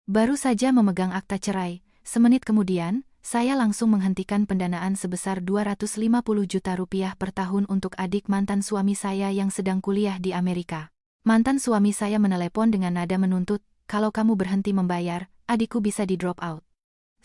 Baru saja memegang akta cerai, semenit kemudian, saya langsung menghentikan pendanaan sebesar 250 juta rupiah per tahun untuk adik mantan suami saya yang sedang kuliah di Amerika. Mantan suami saya menelepon dengan nada menuntut, kalau kamu berhenti membayar, adikku bisa di drop out.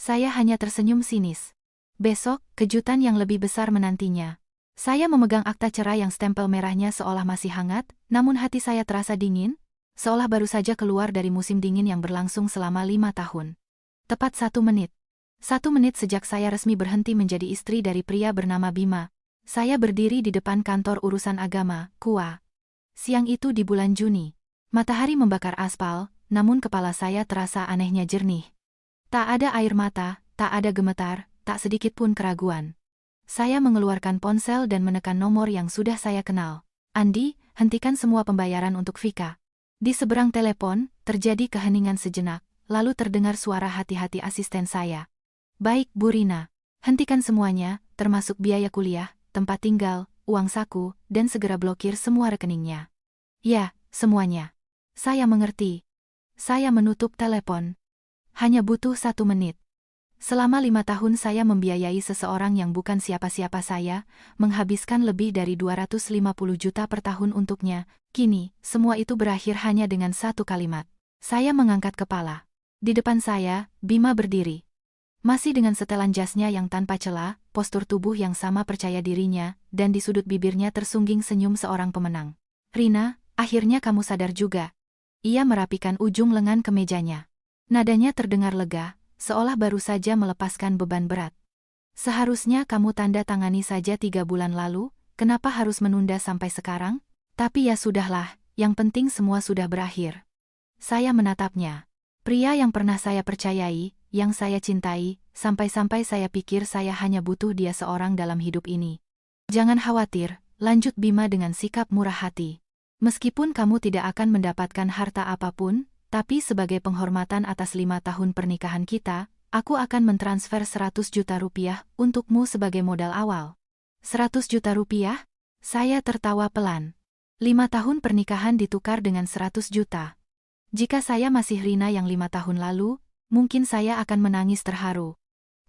Saya hanya tersenyum sinis. Besok, kejutan yang lebih besar menantinya. Saya memegang akta cerai yang stempel merahnya seolah masih hangat, namun hati saya terasa dingin, seolah baru saja keluar dari musim dingin yang berlangsung selama 5 tahun. Tepat 1 menit. 1 menit sejak saya resmi berhenti menjadi istri dari pria bernama Bima. Saya berdiri di depan kantor urusan agama, KUA. Siang itu di bulan Juni. Matahari membakar aspal, namun kepala saya terasa anehnya jernih. Tak ada air mata, tak ada gemetar, tak sedikit pun keraguan. Saya mengeluarkan ponsel dan menekan nomor yang sudah saya kenal. Andi, hentikan semua pembayaran untuk Vika. Di seberang telepon, terjadi keheningan sejenak, lalu terdengar suara hati-hati asisten saya. Baik, Bu Rina. Hentikan semuanya, termasuk biaya kuliah, tempat tinggal, uang saku, dan segera blokir semua rekeningnya. Ya, semuanya. Saya mengerti. Saya menutup telepon. Hanya butuh 1 menit. Selama 5 tahun saya membiayai seseorang yang bukan siapa-siapa saya, menghabiskan lebih dari 250 juta per tahun untuknya. Kini, semua itu berakhir hanya dengan satu kalimat. Saya mengangkat kepala. Di depan saya, Bima berdiri. Masih dengan setelan jasnya yang tanpa celah, postur tubuh yang sama percaya dirinya, dan di sudut bibirnya tersungging senyum seorang pemenang. Rina, akhirnya kamu sadar juga. Ia merapikan ujung lengan ke mejanya. Nadanya terdengar lega, seolah baru saja melepaskan beban berat. Seharusnya kamu tanda tangani saja 3 bulan lalu, kenapa harus menunda sampai sekarang? Tapi ya sudahlah, yang penting semua sudah berakhir. Saya menatapnya. Pria yang pernah saya percayai, yang saya cintai, sampai-sampai saya pikir saya hanya butuh dia seorang dalam hidup ini. Jangan khawatir, lanjut Bima dengan sikap murah hati. Meskipun kamu tidak akan mendapatkan harta apapun, tapi sebagai penghormatan atas 5 tahun pernikahan kita, aku akan mentransfer 100 juta rupiah untukmu sebagai modal awal. 100 juta rupiah? Saya tertawa pelan. 5 tahun pernikahan ditukar dengan 100 juta. Jika saya masih Rina yang 5 tahun lalu, mungkin saya akan menangis terharu.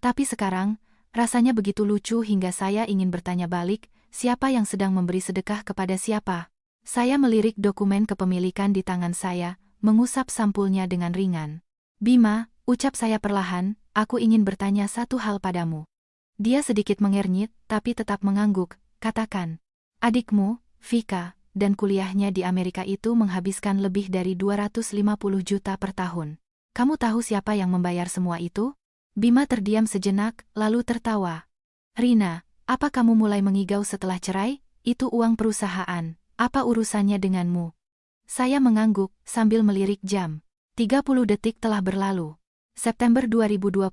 Tapi sekarang, rasanya begitu lucu hingga saya ingin bertanya balik, siapa yang sedang memberi sedekah kepada siapa? Saya melirik dokumen kepemilikan di tangan saya, mengusap sampulnya dengan ringan. Bima, ucap saya perlahan, aku ingin bertanya satu hal padamu. Dia sedikit mengernyit, tapi tetap mengangguk, katakan. Adikmu, Vika, dan kuliahnya di Amerika itu menghabiskan lebih dari 250 juta per tahun. Kamu tahu siapa yang membayar semua itu? Bima terdiam sejenak, lalu tertawa. Rina, apa kamu mulai mengigau setelah cerai? Itu uang perusahaan, apa urusannya denganmu? Saya mengangguk, sambil melirik jam. 30 detik telah berlalu. September 2020,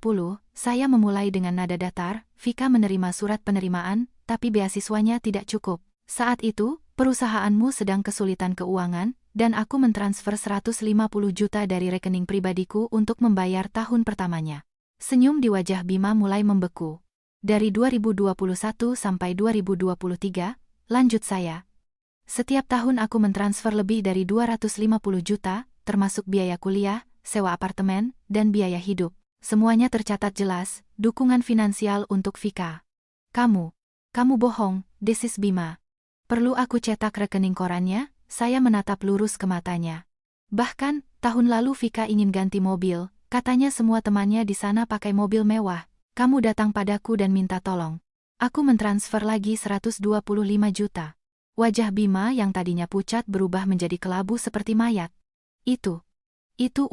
saya memulai dengan nada datar, Vika menerima surat penerimaan, tapi beasiswanya tidak cukup. Saat itu, perusahaanmu sedang kesulitan keuangan, dan aku mentransfer 150 juta dari rekening pribadiku untuk membayar tahun pertamanya. Senyum di wajah Bima mulai membeku. Dari 2021 sampai 2023, lanjut saya. Setiap tahun aku mentransfer lebih dari 250 juta, termasuk biaya kuliah, sewa apartemen, dan biaya hidup. Semuanya tercatat jelas, dukungan finansial untuk Vika. Kamu bohong, desis Bima. Perlu aku cetak rekening korannya? Saya menatap lurus ke matanya. Bahkan, tahun lalu Vika ingin ganti mobil, katanya semua temannya di sana pakai mobil mewah. Kamu datang padaku dan minta tolong. Aku mentransfer lagi 125 juta. Wajah Bima yang tadinya pucat berubah menjadi kelabu seperti mayat. Itu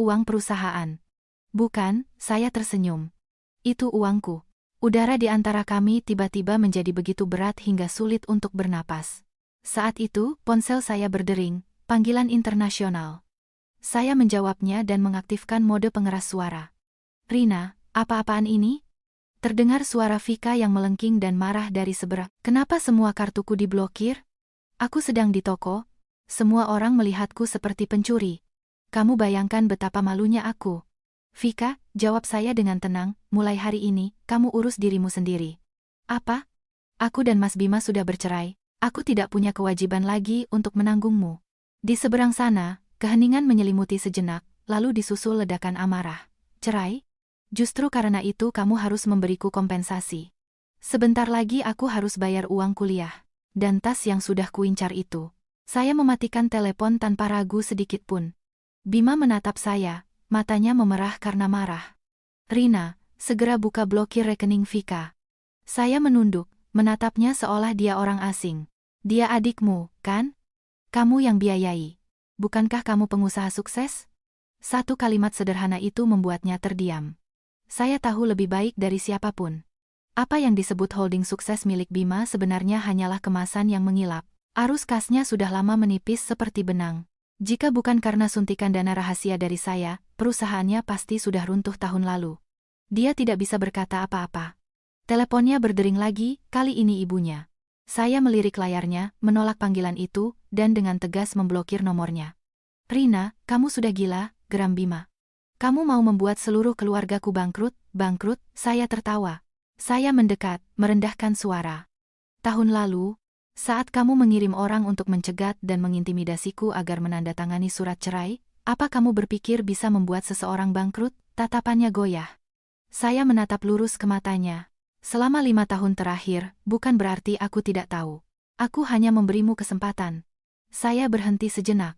uang perusahaan. Bukan, saya tersenyum. Itu uangku. Udara di antara kami tiba-tiba menjadi begitu berat hingga sulit untuk bernapas. Saat itu, ponsel saya berdering, panggilan internasional. Saya menjawabnya dan mengaktifkan mode pengeras suara. Rina, apa-apaan ini? Terdengar suara Vika yang melengking dan marah dari seberang. Kenapa semua kartuku diblokir? Aku sedang di toko. Semua orang melihatku seperti pencuri. Kamu bayangkan betapa malunya aku. Vika, jawab saya dengan tenang, mulai hari ini, kamu urus dirimu sendiri. Apa? Aku dan Mas Bima sudah bercerai. Aku tidak punya kewajiban lagi untuk menanggungmu. Di seberang sana, keheningan menyelimuti sejenak, lalu disusul ledakan amarah. Cerai? Justru karena itu kamu harus memberiku kompensasi. Sebentar lagi aku harus bayar uang kuliah. Dan tas yang sudah kuincar itu. Saya mematikan telepon tanpa ragu sedikit pun. Bima menatap saya, matanya memerah karena marah. Rina, segera buka blokir rekening Vika. Saya menunduk, menatapnya seolah dia orang asing. Dia adikmu, kan? Kamu yang biayai. Bukankah kamu pengusaha sukses? Satu kalimat sederhana itu membuatnya terdiam. Saya tahu lebih baik dari siapapun. Apa yang disebut holding sukses milik Bima sebenarnya hanyalah kemasan yang mengilap. Arus kasnya sudah lama menipis seperti benang. Jika bukan karena suntikan dana rahasia dari saya, perusahaannya pasti sudah runtuh tahun lalu. Dia tidak bisa berkata apa-apa. Teleponnya berdering lagi, kali ini ibunya. Saya melirik layarnya, menolak panggilan itu, dan dengan tegas memblokir nomornya. Rina, kamu sudah gila, geram Bima. Kamu mau membuat seluruh keluargaku bangkrut? Saya tertawa. Saya mendekat, merendahkan suara. Tahun lalu, saat kamu mengirim orang untuk mencegat dan mengintimidasiku agar menandatangani surat cerai, apa kamu berpikir bisa membuat seseorang bangkrut? Tatapannya goyah. Saya menatap lurus ke matanya. Selama 5 tahun terakhir, bukan berarti aku tidak tahu. Aku hanya memberimu kesempatan. Saya berhenti sejenak.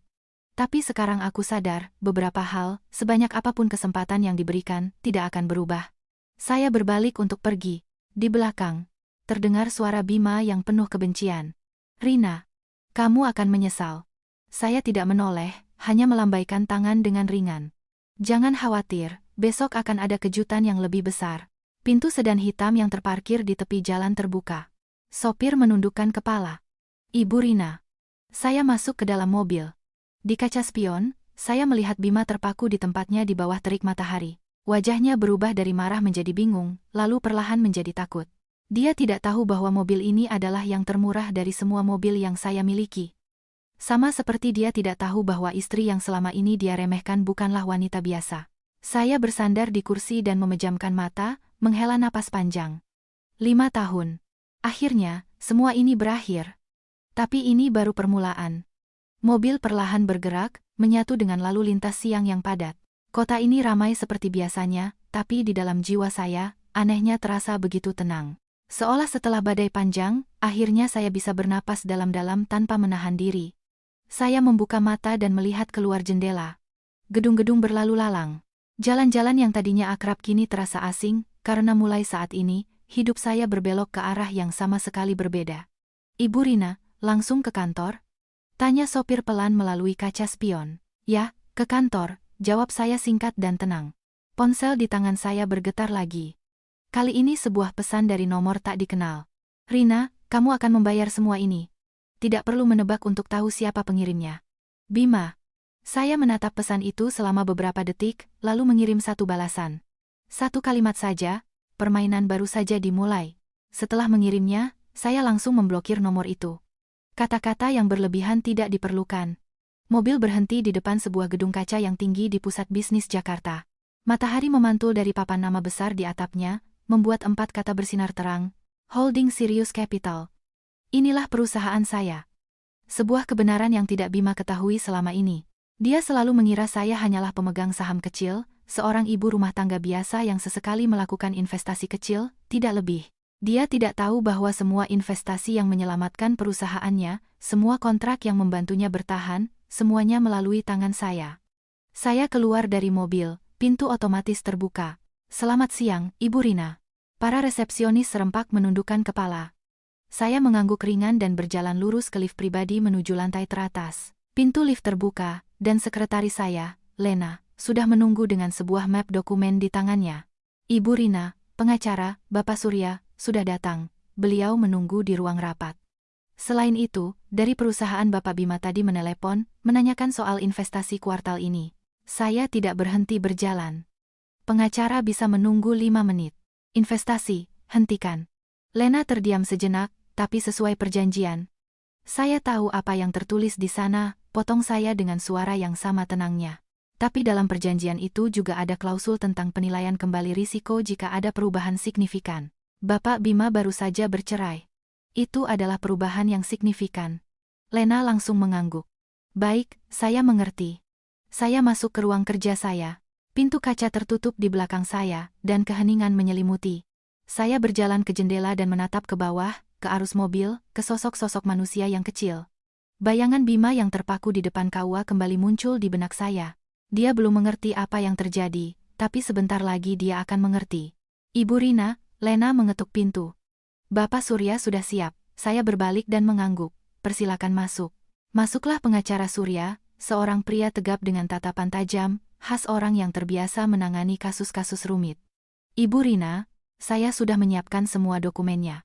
Tapi sekarang aku sadar, beberapa hal, sebanyak apapun kesempatan yang diberikan, tidak akan berubah. Saya berbalik untuk pergi. Di belakang, terdengar suara Bima yang penuh kebencian. Rina, kamu akan menyesal. Saya tidak menoleh, hanya melambaikan tangan dengan ringan. Jangan khawatir, besok akan ada kejutan yang lebih besar. Pintu sedan hitam yang terparkir di tepi jalan terbuka. Sopir menundukkan kepala. Ibu Rina. Saya masuk ke dalam mobil. Di kaca spion, saya melihat Bima terpaku di tempatnya di bawah terik matahari. Wajahnya berubah dari marah menjadi bingung, lalu perlahan menjadi takut. Dia tidak tahu bahwa mobil ini adalah yang termurah dari semua mobil yang saya miliki. Sama seperti dia tidak tahu bahwa istri yang selama ini dia remehkan bukanlah wanita biasa. Saya bersandar di kursi dan memejamkan mata, menghela napas panjang. 5 tahun. Akhirnya, semua ini berakhir. Tapi ini baru permulaan. Mobil perlahan bergerak, menyatu dengan lalu lintas siang yang padat. Kota ini ramai seperti biasanya, tapi di dalam jiwa saya, anehnya terasa begitu tenang. Seolah setelah badai panjang, akhirnya saya bisa bernapas dalam-dalam tanpa menahan diri. Saya membuka mata dan melihat keluar jendela. Gedung-gedung berlalu lalang. Jalan-jalan yang tadinya akrab kini terasa asing, karena mulai saat ini, hidup saya berbelok ke arah yang sama sekali berbeda. Ibu Rina, langsung ke kantor? Tanya sopir pelan melalui kaca spion. Ya, ke kantor, jawab saya singkat dan tenang. Ponsel di tangan saya bergetar lagi. Kali ini sebuah pesan dari nomor tak dikenal. Rina, kamu akan membayar semua ini. Tidak perlu menebak untuk tahu siapa pengirimnya. Bima. Saya menatap pesan itu selama beberapa detik, lalu mengirim satu balasan. Satu kalimat saja, permainan baru saja dimulai. Setelah mengirimnya, saya langsung memblokir nomor itu. Kata-kata yang berlebihan tidak diperlukan. Mobil berhenti di depan sebuah gedung kaca yang tinggi di pusat bisnis Jakarta. Matahari memantul dari papan nama besar di atapnya, membuat 4 kata bersinar terang. Holding Sirius Capital. Inilah perusahaan saya. Sebuah kebenaran yang tidak Bima ketahui selama ini. Dia selalu mengira saya hanyalah pemegang saham kecil, seorang ibu rumah tangga biasa yang sesekali melakukan investasi kecil, tidak lebih. Dia tidak tahu bahwa semua investasi yang menyelamatkan perusahaannya, semua kontrak yang membantunya bertahan, semuanya melalui tangan saya. Saya keluar dari mobil, pintu otomatis terbuka. Selamat siang, Ibu Rina. Para resepsionis serempak menundukkan kepala. Saya mengangguk ringan dan berjalan lurus ke lift pribadi menuju lantai teratas. Pintu lift terbuka, dan sekretaris saya, Lena, sudah menunggu dengan sebuah map dokumen di tangannya. Ibu Rina, pengacara, Bapak Surya, sudah datang. Beliau menunggu di ruang rapat. Selain itu, dari perusahaan Bapak Bima tadi menelepon, menanyakan soal investasi kuartal ini. Saya tidak berhenti berjalan. Pengacara bisa menunggu 5 menit. Investasi, hentikan. Lena terdiam sejenak, tapi sesuai perjanjian. Saya tahu apa yang tertulis di sana, potong saya dengan suara yang sama tenangnya. Tapi dalam perjanjian itu juga ada klausul tentang penilaian kembali risiko jika ada perubahan signifikan. Bapak Bima baru saja bercerai. Itu adalah perubahan yang signifikan. Lena langsung mengangguk. Baik, saya mengerti. Saya masuk ke ruang kerja saya. Pintu kaca tertutup di belakang saya, dan keheningan menyelimuti. Saya berjalan ke jendela dan menatap ke bawah, ke arus mobil, ke sosok-sosok manusia yang kecil. Bayangan Bima yang terpaku di depan KUA kembali muncul di benak saya. Dia belum mengerti apa yang terjadi, tapi sebentar lagi dia akan mengerti. Ibu Rina, Lena mengetuk pintu. Bapak Surya sudah siap. Saya berbalik dan mengangguk. Persilakan masuk. Masuklah pengacara Surya, seorang pria tegap dengan tatapan tajam, khas orang yang terbiasa menangani kasus-kasus rumit. Ibu Rina, saya sudah menyiapkan semua dokumennya.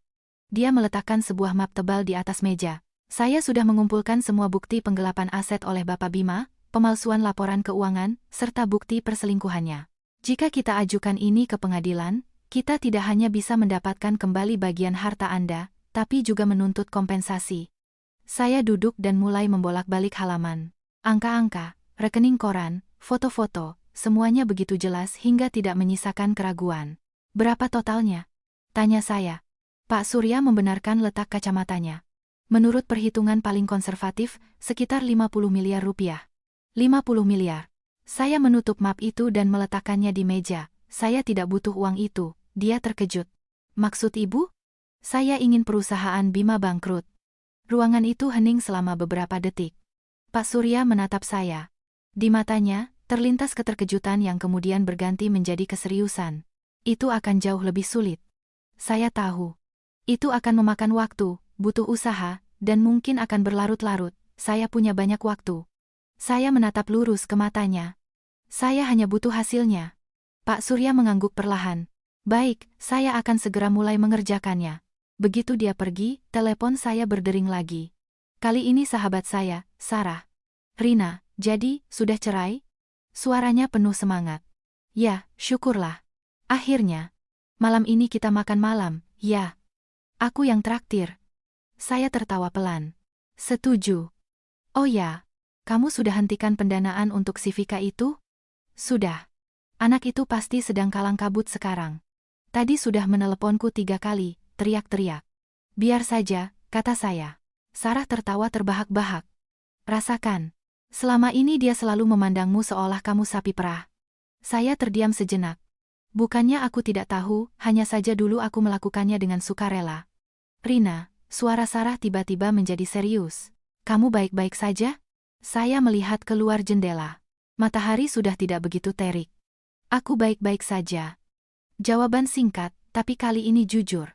Dia meletakkan sebuah map tebal di atas meja. Saya sudah mengumpulkan semua bukti penggelapan aset oleh Bapak Bima, pemalsuan laporan keuangan, serta bukti perselingkuhannya. Jika kita ajukan ini ke pengadilan, kita tidak hanya bisa mendapatkan kembali bagian harta Anda, tapi juga menuntut kompensasi. Saya duduk dan mulai membolak-balik halaman. Angka-angka, rekening koran, foto-foto, semuanya begitu jelas hingga tidak menyisakan keraguan. Berapa totalnya? Tanya saya. Pak Surya membenarkan letak kacamatanya. Menurut perhitungan paling konservatif, sekitar 50 miliar rupiah. 50 miliar. Saya menutup map itu dan meletakkannya di meja. Saya tidak butuh uang itu. Dia terkejut. Maksud ibu? Saya ingin perusahaan Bima bangkrut. Ruangan itu hening selama beberapa detik. Pak Surya menatap saya. Di matanya, terlintas keterkejutan yang kemudian berganti menjadi keseriusan. Itu akan jauh lebih sulit. Saya tahu. Itu akan memakan waktu, butuh usaha, dan mungkin akan berlarut-larut. Saya punya banyak waktu. Saya menatap lurus ke matanya. Saya hanya butuh hasilnya. Pak Surya mengangguk perlahan. Baik, saya akan segera mulai mengerjakannya. Begitu dia pergi, telepon saya berdering lagi. Kali ini sahabat saya, Sarah. Rina, jadi, sudah cerai? Suaranya penuh semangat. Ya, syukurlah. Akhirnya. Malam ini kita makan malam, ya. Aku yang traktir. Saya tertawa pelan. Setuju. Oh ya, kamu sudah hentikan pendanaan untuk si Vika itu? Sudah. Anak itu pasti sedang kalang kabut sekarang. Tadi sudah meneleponku 3 kali, teriak-teriak. Biar saja, kata saya. Sarah tertawa terbahak-bahak. Rasakan. Selama ini dia selalu memandangmu seolah kamu sapi perah. Saya terdiam sejenak. Bukannya aku tidak tahu, hanya saja dulu aku melakukannya dengan sukarela. Rina, suara Sarah tiba-tiba menjadi serius. Kamu baik-baik saja? Saya melihat keluar jendela. Matahari sudah tidak begitu terik. Aku baik-baik saja. Jawaban singkat, tapi kali ini jujur.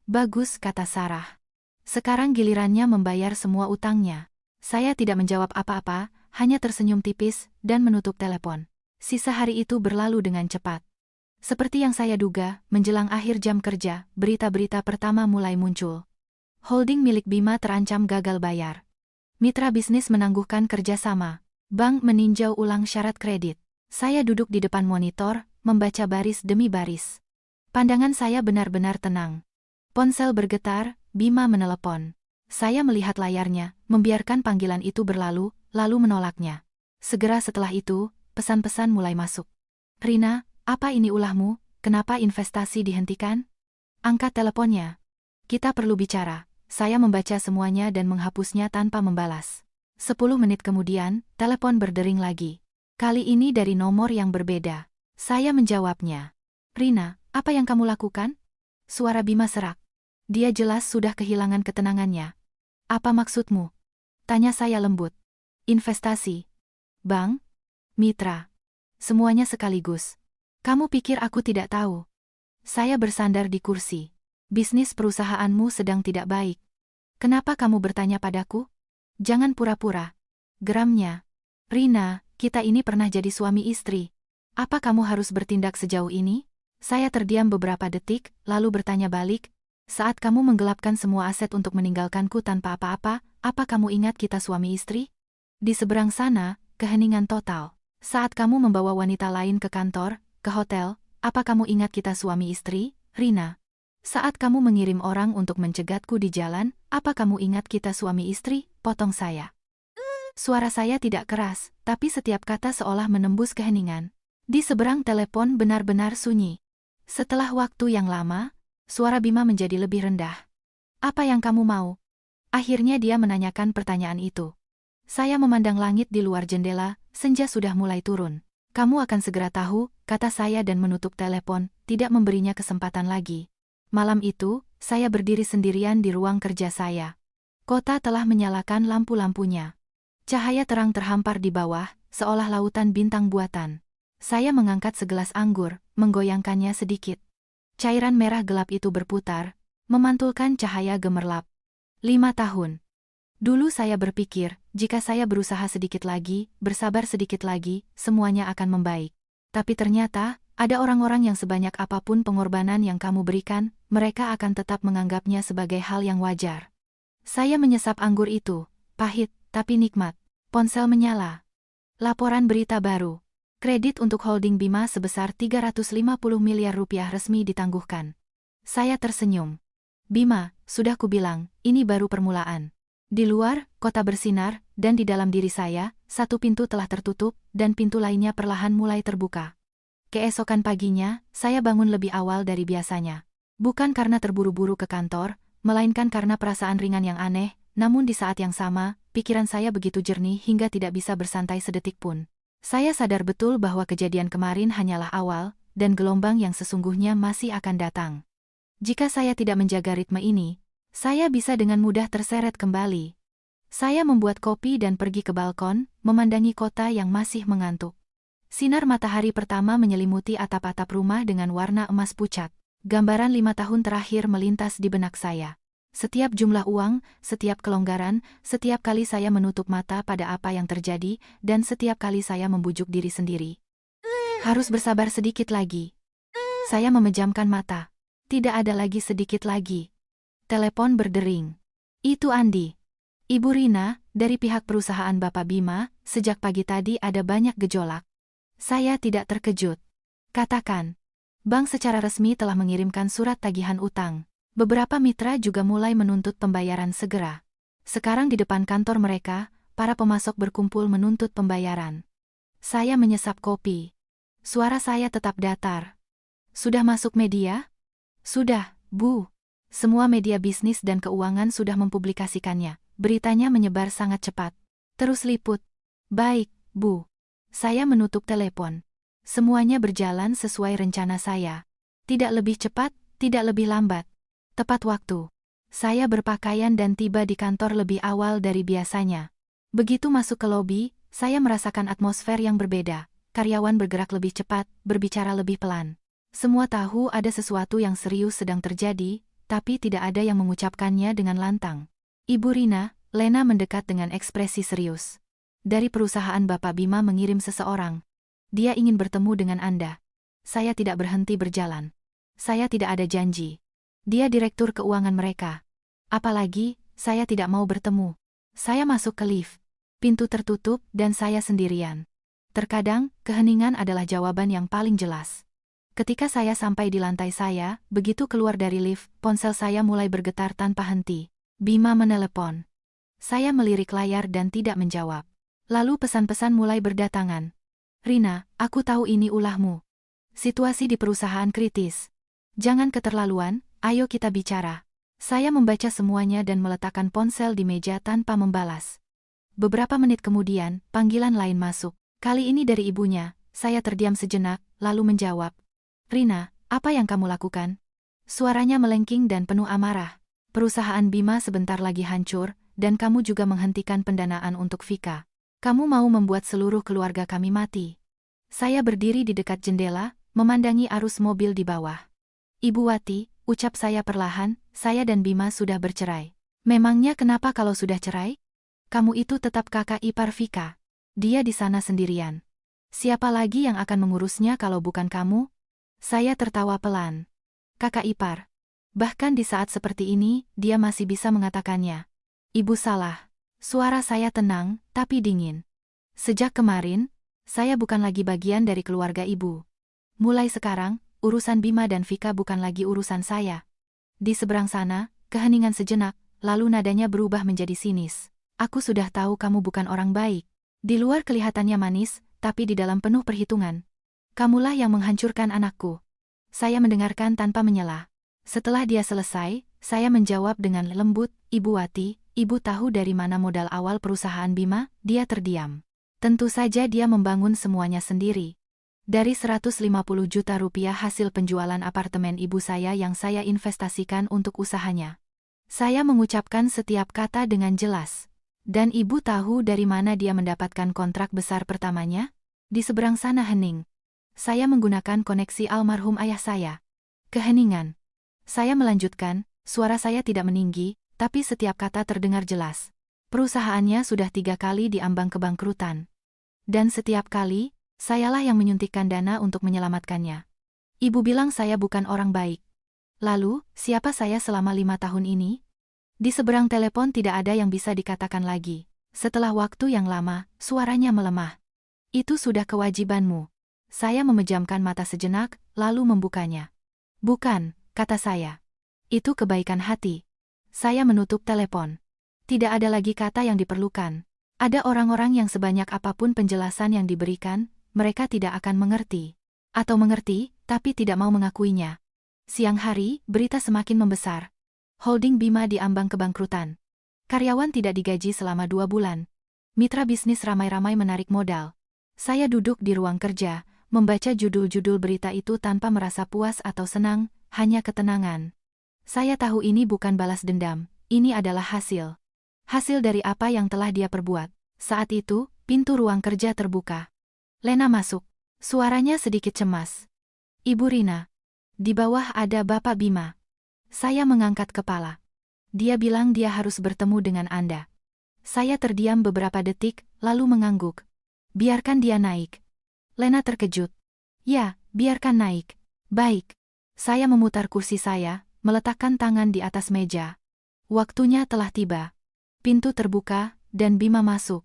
Bagus, kata Sarah. Sekarang gilirannya membayar semua utangnya. Saya tidak menjawab apa-apa, hanya tersenyum tipis, dan menutup telepon. Sisa hari itu berlalu dengan cepat. Seperti yang saya duga, menjelang akhir jam kerja, berita-berita pertama mulai muncul. Holding milik Bima terancam gagal bayar. Mitra bisnis menangguhkan kerjasama. Bank meninjau ulang syarat kredit. Saya duduk di depan monitor, membaca baris demi baris. Pandangan saya benar-benar tenang. Ponsel bergetar, Bima menelepon. Saya melihat layarnya, membiarkan panggilan itu berlalu, lalu menolaknya. Segera setelah itu, pesan-pesan mulai masuk. Rina, apa ini ulahmu? Kenapa investasi dihentikan? Angkat teleponnya. Kita perlu bicara. Saya membaca semuanya dan menghapusnya tanpa membalas. 10 menit kemudian, telepon berdering lagi. Kali ini dari nomor yang berbeda. Saya menjawabnya. Rina, apa yang kamu lakukan? Suara Bima serak. Dia jelas sudah kehilangan ketenangannya. Apa maksudmu? Tanya saya lembut. Investasi. Bank? Mitra. Semuanya sekaligus. Kamu pikir aku tidak tahu? Saya bersandar di kursi. Bisnis perusahaanmu sedang tidak baik. Kenapa kamu bertanya padaku? Jangan pura-pura. Geramnya. Rina, kita ini pernah jadi suami istri. Apa kamu harus bertindak sejauh ini? Saya terdiam beberapa detik, lalu bertanya balik. Saat kamu menggelapkan semua aset untuk meninggalkanku tanpa apa-apa, apa kamu ingat kita suami istri? Di seberang sana, keheningan total. Saat kamu membawa wanita lain ke kantor, ke hotel, apa kamu ingat kita suami istri, Rina? Saat kamu mengirim orang untuk mencegatku di jalan, apa kamu ingat kita suami istri, potong saya. Suara saya tidak keras, tapi setiap kata seolah menembus keheningan. Di seberang telepon benar-benar sunyi. Setelah waktu yang lama, suara Bima menjadi lebih rendah. Apa yang kamu mau? Akhirnya dia menanyakan pertanyaan itu. Saya memandang langit di luar jendela, senja sudah mulai turun. Kamu akan segera tahu, kata saya dan menutup telepon, tidak memberinya kesempatan lagi. Malam itu, saya berdiri sendirian di ruang kerja saya. Kota telah menyalakan lampu-lampunya. Cahaya terang terhampar di bawah, seolah lautan bintang buatan. Saya mengangkat segelas anggur, menggoyangkannya sedikit. Cairan merah gelap itu berputar, memantulkan cahaya gemerlap. 5 tahun. Dulu saya berpikir, jika saya berusaha sedikit lagi, bersabar sedikit lagi, semuanya akan membaik. Tapi ternyata, ada orang-orang yang sebanyak apapun pengorbanan yang kamu berikan, mereka akan tetap menganggapnya sebagai hal yang wajar. Saya menyesap anggur itu, pahit, tapi nikmat. Ponsel menyala. Laporan berita baru. Kredit untuk holding Bima sebesar 350 miliar rupiah resmi ditangguhkan. Saya tersenyum. Bima, sudah kubilang, ini baru permulaan. Di luar, kota bersinar, dan di dalam diri saya, satu pintu telah tertutup, dan pintu lainnya perlahan mulai terbuka. Keesokan paginya, saya bangun lebih awal dari biasanya. Bukan karena terburu-buru ke kantor, melainkan karena perasaan ringan yang aneh, namun di saat yang sama, pikiran saya begitu jernih hingga tidak bisa bersantai sedetik pun. Saya sadar betul bahwa kejadian kemarin hanyalah awal, dan gelombang yang sesungguhnya masih akan datang. Jika saya tidak menjaga ritme ini, saya bisa dengan mudah terseret kembali. Saya membuat kopi dan pergi ke balkon, memandangi kota yang masih mengantuk. Sinar matahari pertama menyelimuti atap-atap rumah dengan warna emas pucat. Gambaran 5 tahun terakhir melintas di benak saya. Setiap jumlah uang, setiap kelonggaran, setiap kali saya menutup mata pada apa yang terjadi, dan setiap kali saya membujuk diri sendiri. Harus bersabar sedikit lagi. Saya memejamkan mata. Tidak ada lagi sedikit lagi. Telepon berdering. Itu Andi. Ibu Rina, dari pihak perusahaan Bapak Bima, sejak pagi tadi ada banyak gejolak. Saya tidak terkejut. Katakan. Bank secara resmi telah mengirimkan surat tagihan utang. Beberapa mitra juga mulai menuntut pembayaran segera. Sekarang di depan kantor mereka, para pemasok berkumpul menuntut pembayaran. Saya menyesap kopi. Suara saya tetap datar. Sudah masuk media? Sudah, Bu. Semua media bisnis dan keuangan sudah mempublikasikannya. Beritanya menyebar sangat cepat. Terus liput. Baik, Bu. Saya menutup telepon. Semuanya berjalan sesuai rencana saya. Tidak lebih cepat, tidak lebih lambat. Tepat waktu. Saya berpakaian dan tiba di kantor lebih awal dari biasanya. Begitu masuk ke lobi, saya merasakan atmosfer yang berbeda. Karyawan bergerak lebih cepat, berbicara lebih pelan. Semua tahu ada sesuatu yang serius sedang terjadi, tapi tidak ada yang mengucapkannya dengan lantang. Ibu Rina, Lena mendekat dengan ekspresi serius. Dari perusahaan Bapak Bima mengirim seseorang. Dia ingin bertemu dengan Anda. Saya tidak berhenti berjalan. Saya tidak ada janji. Dia direktur keuangan mereka. Apalagi, saya tidak mau bertemu. Saya masuk ke lift. Pintu tertutup dan saya sendirian. Terkadang, keheningan adalah jawaban yang paling jelas. Ketika saya sampai di lantai saya, begitu keluar dari lift, ponsel saya mulai bergetar tanpa henti. Bima menelepon. Saya melirik layar dan tidak menjawab. Lalu pesan-pesan mulai berdatangan. Rina, aku tahu ini ulahmu. Situasi di perusahaan kritis. Jangan keterlaluan, ayo kita bicara. Saya membaca semuanya dan meletakkan ponsel di meja tanpa membalas. Beberapa menit kemudian, panggilan lain masuk. Kali ini dari ibunya. Saya terdiam sejenak, lalu menjawab. Rina, apa yang kamu lakukan? Suaranya melengking dan penuh amarah. Perusahaan Bima sebentar lagi hancur, dan kamu juga menghentikan pendanaan untuk Vika. Kamu mau membuat seluruh keluarga kami mati. Saya berdiri di dekat jendela, memandangi arus mobil di bawah. Ibu Wati, ucap saya perlahan, saya dan Bima sudah bercerai. Memangnya kenapa kalau sudah cerai? Kamu itu tetap kakak ipar Vika. Dia di sana sendirian. Siapa lagi yang akan mengurusnya kalau bukan kamu? Saya tertawa pelan. Kakak ipar. Bahkan di saat seperti ini, dia masih bisa mengatakannya. Ibu salah. Suara saya tenang, tapi dingin. Sejak kemarin, saya bukan lagi bagian dari keluarga ibu. Mulai sekarang, urusan Bima dan Vika bukan lagi urusan saya. Di seberang sana, keheningan sejenak, lalu nadanya berubah menjadi sinis. Aku sudah tahu kamu bukan orang baik. Di luar kelihatannya manis, tapi di dalam penuh perhitungan. Kamulah yang menghancurkan anakku. Saya mendengarkan tanpa menyela. Setelah dia selesai, saya menjawab dengan lembut, Ibu Wati, Ibu tahu dari mana modal awal perusahaan Bima? Dia terdiam. Tentu saja dia membangun semuanya sendiri. Dari 150 juta rupiah hasil penjualan apartemen ibu saya yang saya investasikan untuk usahanya. Saya mengucapkan setiap kata dengan jelas. Dan ibu tahu dari mana dia mendapatkan kontrak besar pertamanya? Di seberang sana hening. Saya menggunakan koneksi almarhum ayah saya. Keheningan. Saya melanjutkan, suara saya tidak meninggi, tapi setiap kata terdengar jelas. Perusahaannya sudah 3 kali diambang kebangkrutan. Dan setiap kali, sayalah yang menyuntikkan dana untuk menyelamatkannya. Ibu bilang saya bukan orang baik. Lalu, siapa saya selama 5 tahun ini? Di seberang telepon tidak ada yang bisa dikatakan lagi. Setelah waktu yang lama, suaranya melemah. Itu sudah kewajibanmu. Saya memejamkan mata sejenak, lalu membukanya. Bukan, kata saya. Itu kebaikan hati. Saya menutup telepon. Tidak ada lagi kata yang diperlukan. Ada orang-orang yang sebanyak apapun penjelasan yang diberikan, mereka tidak akan mengerti. Atau mengerti, tapi tidak mau mengakuinya. Siang hari, berita semakin membesar. Holding Bima diambang kebangkrutan. Karyawan tidak digaji selama 2 bulan. Mitra bisnis ramai-ramai menarik modal. Saya duduk di ruang kerja, membaca judul-judul berita itu tanpa merasa puas atau senang, hanya ketenangan. Saya tahu ini bukan balas dendam, ini adalah hasil. Hasil dari apa yang telah dia perbuat. Saat itu, pintu ruang kerja terbuka. Lena masuk. Suaranya sedikit cemas. Ibu Rina. Di bawah ada Bapak Bima. Saya mengangkat kepala. Dia bilang dia harus bertemu dengan Anda. Saya terdiam beberapa detik, lalu mengangguk. Biarkan dia naik. Lena terkejut. Ya, biarkan naik. Baik. Saya memutar kursi saya, meletakkan tangan di atas meja. Waktunya telah tiba. Pintu terbuka, dan Bima masuk.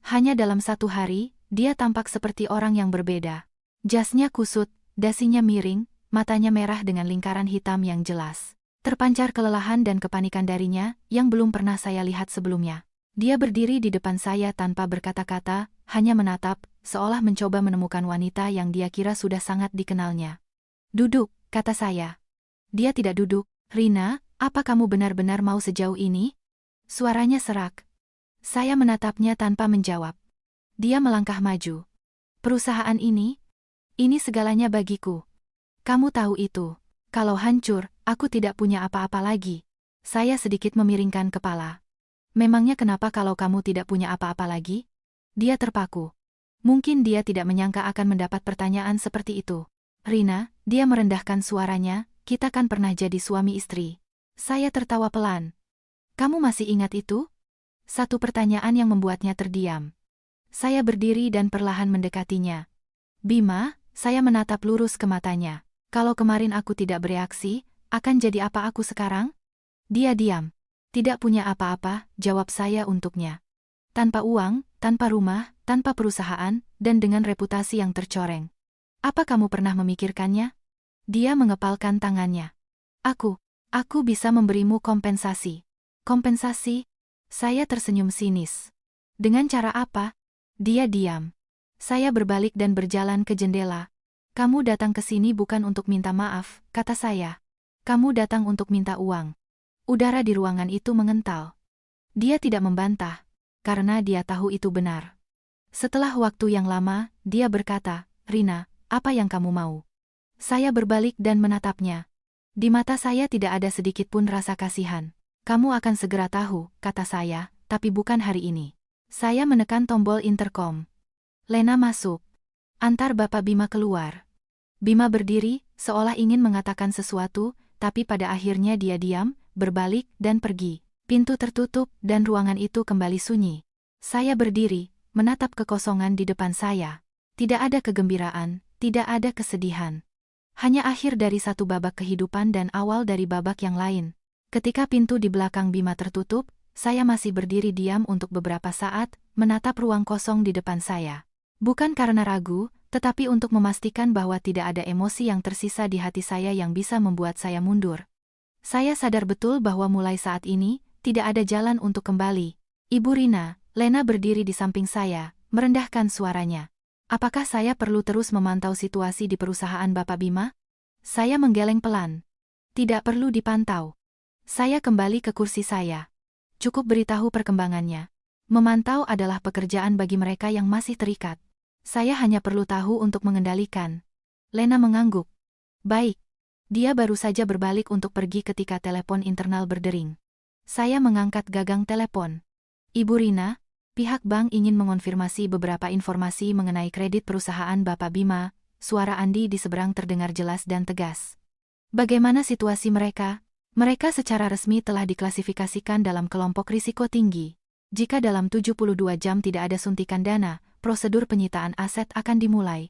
Hanya dalam 1 hari, dia tampak seperti orang yang berbeda. Jasnya kusut, dasinya miring, matanya merah dengan lingkaran hitam yang jelas. Terpancar kelelahan dan kepanikan darinya, yang belum pernah saya lihat sebelumnya. Dia berdiri di depan saya tanpa berkata-kata, hanya menatap, seolah mencoba menemukan wanita yang dia kira sudah sangat dikenalnya. Duduk, kata saya. Dia tidak duduk. Rina, apa kamu benar-benar mau sejauh ini? Suaranya serak. Saya menatapnya tanpa menjawab. Dia melangkah maju. Perusahaan ini segalanya bagiku. Kamu tahu itu. Kalau hancur, aku tidak punya apa-apa lagi. Saya sedikit memiringkan kepala. Memangnya kenapa kalau kamu tidak punya apa-apa lagi? Dia terpaku. Mungkin dia tidak menyangka akan mendapat pertanyaan seperti itu. Rina, dia merendahkan suaranya, kita kan pernah jadi suami istri. Saya tertawa pelan. Kamu masih ingat itu? Satu pertanyaan yang membuatnya terdiam. Saya berdiri dan perlahan mendekatinya. Bima, saya menatap lurus ke matanya. Kalau kemarin aku tidak bereaksi, akan jadi apa aku sekarang? Dia diam. Tidak punya apa-apa, jawab saya untuknya. Tanpa uang, tanpa rumah, tanpa perusahaan, dan dengan reputasi yang tercoreng. Apa kamu pernah memikirkannya? Dia mengepalkan tangannya. Aku bisa memberimu kompensasi. Kompensasi? Saya tersenyum sinis. Dengan cara apa? Dia diam. Saya berbalik dan berjalan ke jendela. Kamu datang ke sini bukan untuk minta maaf, kata saya. Kamu datang untuk minta uang. Udara di ruangan itu mengental. Dia tidak membantah, karena dia tahu itu benar. Setelah waktu yang lama, dia berkata, Rina, apa yang kamu mau? Saya berbalik dan menatapnya. Di mata saya tidak ada sedikit pun rasa kasihan. Kamu akan segera tahu, kata saya, tapi bukan hari ini. Saya menekan tombol intercom. Lena masuk. Antar Bapak Bima keluar. Bima berdiri, seolah ingin mengatakan sesuatu, tapi pada akhirnya dia diam, berbalik, dan pergi. Pintu tertutup, dan ruangan itu kembali sunyi. Saya berdiri, menatap kekosongan di depan saya. Tidak ada kegembiraan, tidak ada kesedihan. Hanya akhir dari satu babak kehidupan dan awal dari babak yang lain. Ketika pintu di belakang Bima tertutup, saya masih berdiri diam untuk beberapa saat, menatap ruang kosong di depan saya. Bukan karena ragu, tetapi untuk memastikan bahwa tidak ada emosi yang tersisa di hati saya yang bisa membuat saya mundur. Saya sadar betul bahwa mulai saat ini, tidak ada jalan untuk kembali. Ibu Rina, Lena berdiri di samping saya, merendahkan suaranya. Apakah saya perlu terus memantau situasi di perusahaan Bapak Bima? Saya menggeleng pelan. Tidak perlu dipantau. Saya kembali ke kursi saya. Cukup beritahu perkembangannya. Memantau adalah pekerjaan bagi mereka yang masih terikat. Saya hanya perlu tahu untuk mengendalikan. Lena mengangguk. Baik. Dia baru saja berbalik untuk pergi ketika telepon internal berdering. Saya mengangkat gagang telepon. Ibu Rina, pihak bank ingin mengonfirmasi beberapa informasi mengenai kredit perusahaan Bapak Bima. Suara Andi di seberang terdengar jelas dan tegas. Bagaimana situasi mereka? Mereka secara resmi telah diklasifikasikan dalam kelompok risiko tinggi. Jika dalam 72 jam tidak ada suntikan dana, prosedur penyitaan aset akan dimulai.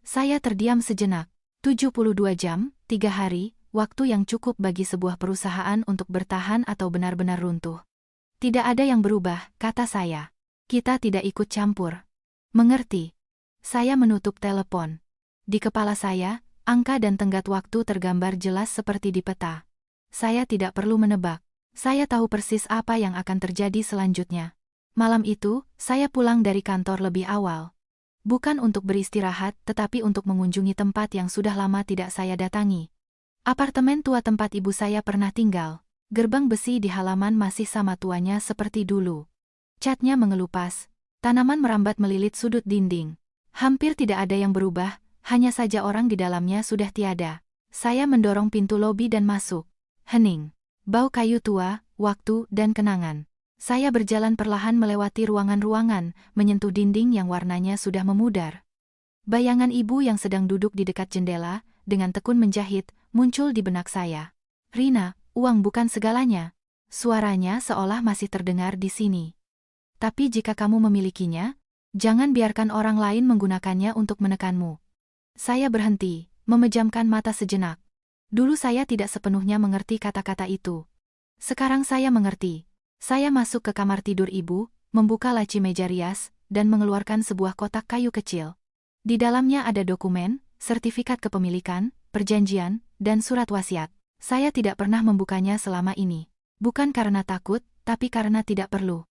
Saya terdiam sejenak. 72 jam, 3 hari, waktu yang cukup bagi sebuah perusahaan untuk bertahan atau benar-benar runtuh. Tidak ada yang berubah, kata saya. Kita tidak ikut campur. Mengerti? Saya menutup telepon. Di kepala saya, angka dan tenggat waktu tergambar jelas seperti di peta. Saya tidak perlu menebak. Saya tahu persis apa yang akan terjadi selanjutnya. Malam itu, saya pulang dari kantor lebih awal. Bukan untuk beristirahat, tetapi untuk mengunjungi tempat yang sudah lama tidak saya datangi. Apartemen tua tempat ibu saya pernah tinggal. Gerbang besi di halaman masih sama tuanya seperti dulu. Catnya mengelupas. Tanaman merambat melilit sudut dinding. Hampir tidak ada yang berubah, hanya saja orang di dalamnya sudah tiada. Saya mendorong pintu lobi dan masuk. Hening. Bau kayu tua, waktu, dan kenangan. Saya berjalan perlahan melewati ruangan-ruangan, menyentuh dinding yang warnanya sudah memudar. Bayangan ibu yang sedang duduk di dekat jendela, dengan tekun menjahit, muncul di benak saya. Rina, uang bukan segalanya. Suaranya seolah masih terdengar di sini. Tapi jika kamu memilikinya, jangan biarkan orang lain menggunakannya untuk menekanmu. Saya berhenti, memejamkan mata sejenak. Dulu saya tidak sepenuhnya mengerti kata-kata itu. Sekarang saya mengerti. Saya masuk ke kamar tidur ibu, membuka laci meja rias, dan mengeluarkan sebuah kotak kayu kecil. Di dalamnya ada dokumen, sertifikat kepemilikan, perjanjian, dan surat wasiat. Saya tidak pernah membukanya selama ini. Bukan karena takut, tapi karena tidak perlu.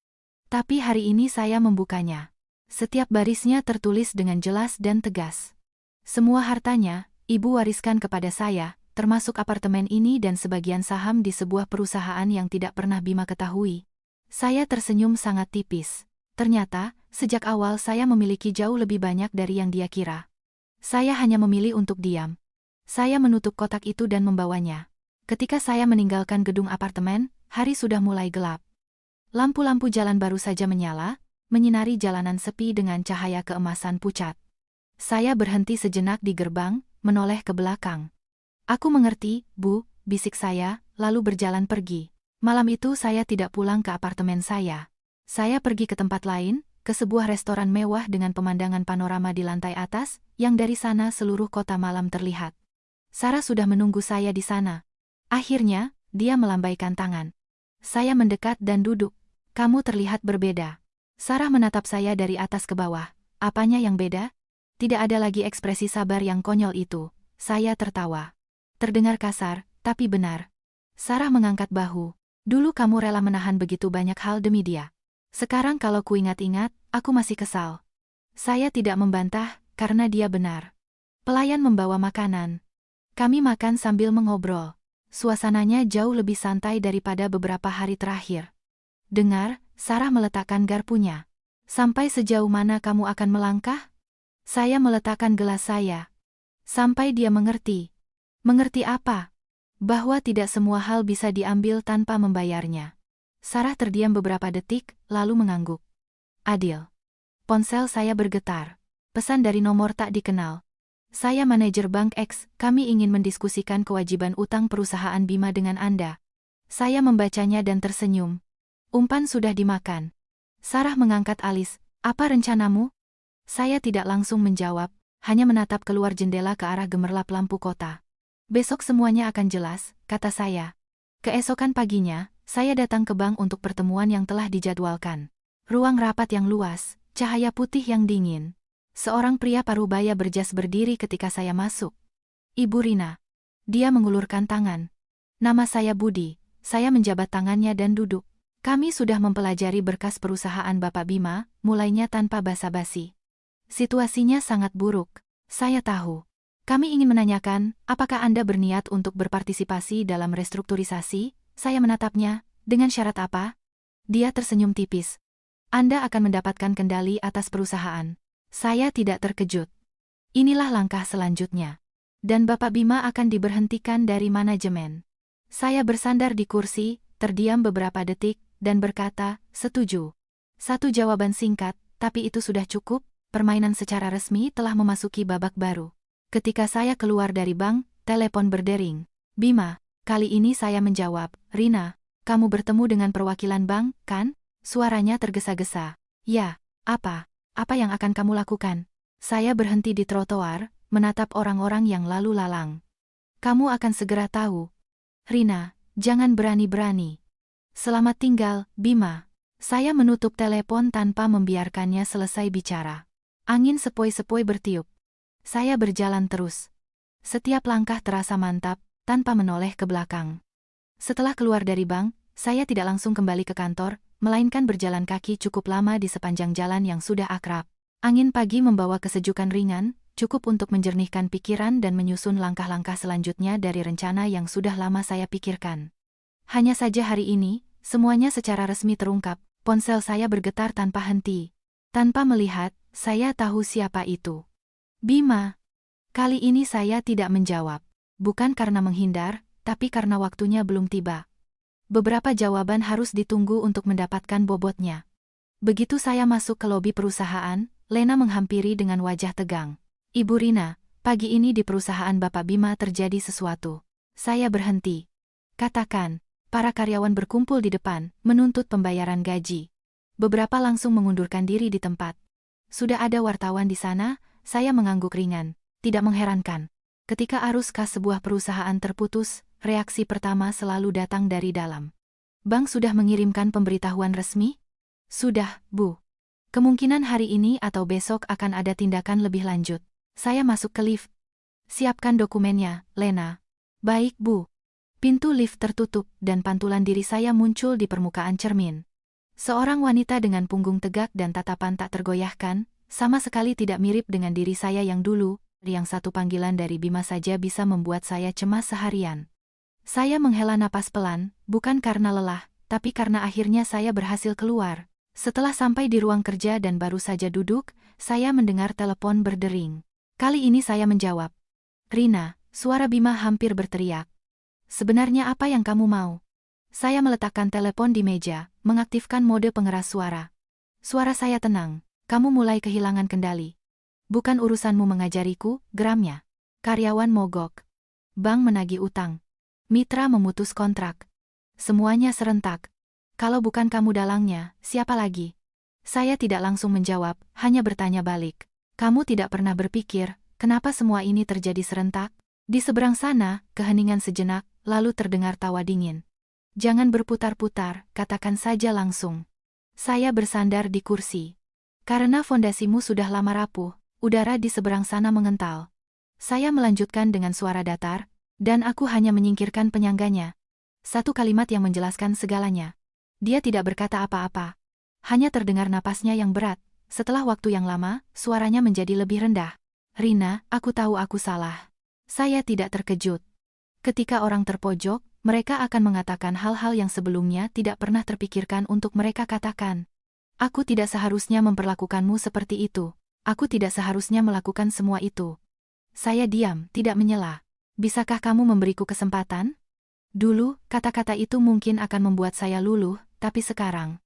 Tapi hari ini saya membukanya. Setiap barisnya tertulis dengan jelas dan tegas. Semua hartanya, ibu wariskan kepada saya, termasuk apartemen ini dan sebagian saham di sebuah perusahaan yang tidak pernah Bima ketahui. Saya tersenyum sangat tipis. Ternyata, sejak awal saya memiliki jauh lebih banyak dari yang dia kira. Saya hanya memilih untuk diam. Saya menutup kotak itu dan membawanya. Ketika saya meninggalkan gedung apartemen, hari sudah mulai gelap. Lampu-lampu jalan baru saja menyala, menyinari jalanan sepi dengan cahaya keemasan pucat. Saya berhenti sejenak di gerbang, menoleh ke belakang. Aku mengerti, Bu, bisik saya, lalu berjalan pergi. Malam itu saya tidak pulang ke apartemen saya. Saya pergi ke tempat lain, ke sebuah restoran mewah dengan pemandangan panorama di lantai atas, yang dari sana seluruh kota malam terlihat. Sarah sudah menunggu saya di sana. Akhirnya, dia melambaikan tangan. Saya mendekat dan duduk. Kamu terlihat berbeda. Sarah menatap saya dari atas ke bawah. Apanya yang beda? Tidak ada lagi ekspresi sabar yang konyol itu. Saya tertawa. Terdengar kasar, tapi benar. Sarah mengangkat bahu. Dulu kamu rela menahan begitu banyak hal demi dia. Sekarang kalau kuingat-ingat, aku masih kesal. Saya tidak membantah, karena dia benar. Pelayan membawa makanan. Kami makan sambil mengobrol. Suasananya jauh lebih santai daripada beberapa hari terakhir. Dengar, Sarah meletakkan garpunya. Sampai sejauh mana kamu akan melangkah? Saya meletakkan gelas saya. Sampai dia mengerti. Mengerti apa? Bahwa tidak semua hal bisa diambil tanpa membayarnya. Sarah terdiam beberapa detik, lalu mengangguk. Adil. Ponsel saya bergetar. Pesan dari nomor tak dikenal. Saya manajer Bank X, kami ingin mendiskusikan kewajiban utang perusahaan Bima dengan Anda. Saya membacanya dan tersenyum. Umpan sudah dimakan. Sarah mengangkat alis. Apa rencanamu? Saya tidak langsung menjawab, hanya menatap keluar jendela ke arah gemerlap lampu kota. Besok semuanya akan jelas, kata saya. Keesokan paginya, saya datang ke bank untuk pertemuan yang telah dijadwalkan. Ruang rapat yang luas, cahaya putih yang dingin. Seorang pria parubaya berjas berdiri ketika saya masuk. Ibu Rina. Dia mengulurkan tangan. Nama saya Budi. Saya menjabat tangannya dan duduk. Kami sudah mempelajari berkas perusahaan Bapak Bima, mulainya tanpa basa-basi. Situasinya sangat buruk. Saya tahu. Kami ingin menanyakan, apakah Anda berniat untuk berpartisipasi dalam restrukturisasi? Saya menatapnya, dengan syarat apa? Dia tersenyum tipis. Anda akan mendapatkan kendali atas perusahaan. Saya tidak terkejut. Inilah langkah selanjutnya. Dan Bapak Bima akan diberhentikan dari manajemen. Saya bersandar di kursi, terdiam beberapa detik, dan berkata, setuju. Satu jawaban singkat, tapi itu sudah cukup. Permainan secara resmi telah memasuki babak baru. Ketika saya keluar dari bank, telepon berdering. Bima, kali ini saya menjawab, Rina, kamu bertemu dengan perwakilan bank, kan? Suaranya tergesa-gesa. Ya, apa? Apa yang akan kamu lakukan? Saya berhenti di trotoar, menatap orang-orang yang lalu lalang. Kamu akan segera tahu. Rina, jangan berani-berani. Selamat tinggal, Bima. Saya menutup telepon tanpa membiarkannya selesai bicara. Angin sepoi-sepoi bertiup. Saya berjalan terus. Setiap langkah terasa mantap, tanpa menoleh ke belakang. Setelah keluar dari bank, saya tidak langsung kembali ke kantor, melainkan berjalan kaki cukup lama di sepanjang jalan yang sudah akrab. Angin pagi membawa kesejukan ringan, cukup untuk menjernihkan pikiran dan menyusun langkah-langkah selanjutnya dari rencana yang sudah lama saya pikirkan. Hanya saja hari ini, semuanya secara resmi terungkap. Ponsel saya bergetar tanpa henti. Tanpa melihat, saya tahu siapa itu. Bima. Kali ini saya tidak menjawab. Bukan karena menghindar, tapi karena waktunya belum tiba. Beberapa jawaban harus ditunggu untuk mendapatkan bobotnya. Begitu saya masuk ke lobi perusahaan, Lena menghampiri dengan wajah tegang. Ibu Rina, pagi ini di perusahaan Bapak Bima terjadi sesuatu. Saya berhenti. Katakan, para karyawan berkumpul di depan, menuntut pembayaran gaji. Beberapa langsung mengundurkan diri di tempat. Sudah ada wartawan di sana, saya mengangguk ringan. Tidak mengherankan. Ketika arus kas sebuah perusahaan terputus, reaksi pertama selalu datang dari dalam. Bank sudah mengirimkan pemberitahuan resmi? Sudah, Bu. Kemungkinan hari ini atau besok akan ada tindakan lebih lanjut. Saya masuk ke lift. Siapkan dokumennya, Lena. Baik, Bu. Pintu lift tertutup dan pantulan diri saya muncul di permukaan cermin. Seorang wanita dengan punggung tegak dan tatapan tak tergoyahkan, sama sekali tidak mirip dengan diri saya yang dulu, yang satu panggilan dari Bima saja bisa membuat saya cemas seharian. Saya menghela napas pelan, bukan karena lelah, tapi karena akhirnya saya berhasil keluar. Setelah sampai di ruang kerja dan baru saja duduk, saya mendengar telepon berdering. Kali ini saya menjawab. Rina, suara Bima hampir berteriak. Sebenarnya apa yang kamu mau? Saya meletakkan telepon di meja, mengaktifkan mode pengeras suara. Suara saya tenang, kamu mulai kehilangan kendali. Bukan urusanmu mengajariku, geramnya. Karyawan mogok. Bank menagih utang. Mitra memutus kontrak. Semuanya serentak. Kalau bukan kamu dalangnya, siapa lagi? Saya tidak langsung menjawab, hanya bertanya balik. Kamu tidak pernah berpikir, kenapa semua ini terjadi serentak? Di seberang sana, keheningan sejenak, lalu terdengar tawa dingin. Jangan berputar-putar, katakan saja langsung. Saya bersandar di kursi. Karena fondasimu sudah lama rapuh, udara di seberang sana mengental. Saya melanjutkan dengan suara datar, dan aku hanya menyingkirkan penyangganya. Satu kalimat yang menjelaskan segalanya. Dia tidak berkata apa-apa. Hanya terdengar napasnya yang berat. Setelah waktu yang lama, suaranya menjadi lebih rendah. Rina, aku tahu aku salah. Saya tidak terkejut. Ketika orang terpojok, mereka akan mengatakan hal-hal yang sebelumnya tidak pernah terpikirkan untuk mereka katakan. Aku tidak seharusnya memperlakukanmu seperti itu. Aku tidak seharusnya melakukan semua itu. Saya diam, tidak menyela. Bisakah kamu memberiku kesempatan? Dulu, kata-kata itu mungkin akan membuat saya luluh, tapi sekarang.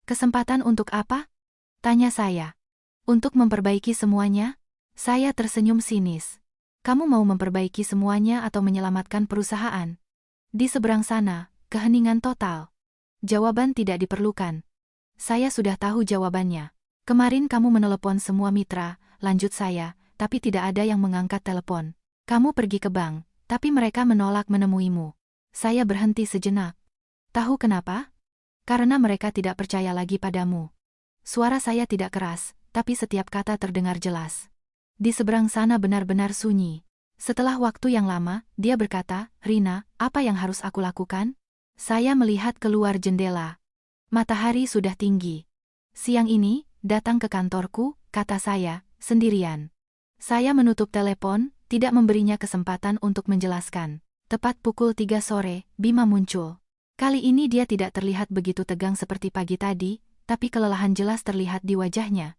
Kesempatan untuk apa? Tanya saya. Untuk memperbaiki semuanya? Saya tersenyum sinis. Kamu mau memperbaiki semuanya atau menyelamatkan perusahaan? Di seberang sana, keheningan total. Jawaban tidak diperlukan. Saya sudah tahu jawabannya. Kemarin kamu menelepon semua mitra, lanjut saya, tapi tidak ada yang mengangkat telepon. Kamu pergi ke bank, tapi mereka menolak menemuimu. Saya berhenti sejenak. Tahu kenapa? Karena mereka tidak percaya lagi padamu. Suara saya tidak keras, tapi setiap kata terdengar jelas. Di seberang sana benar-benar sunyi. Setelah waktu yang lama, dia berkata, Rina, apa yang harus aku lakukan? Saya melihat keluar jendela. Matahari sudah tinggi. Siang ini, datang ke kantorku, kata saya, sendirian. Saya menutup telepon, tidak memberinya kesempatan untuk menjelaskan. Tepat pukul 3 sore, Bima muncul. Kali ini dia tidak terlihat begitu tegang seperti pagi tadi, tapi kelelahan jelas terlihat di wajahnya.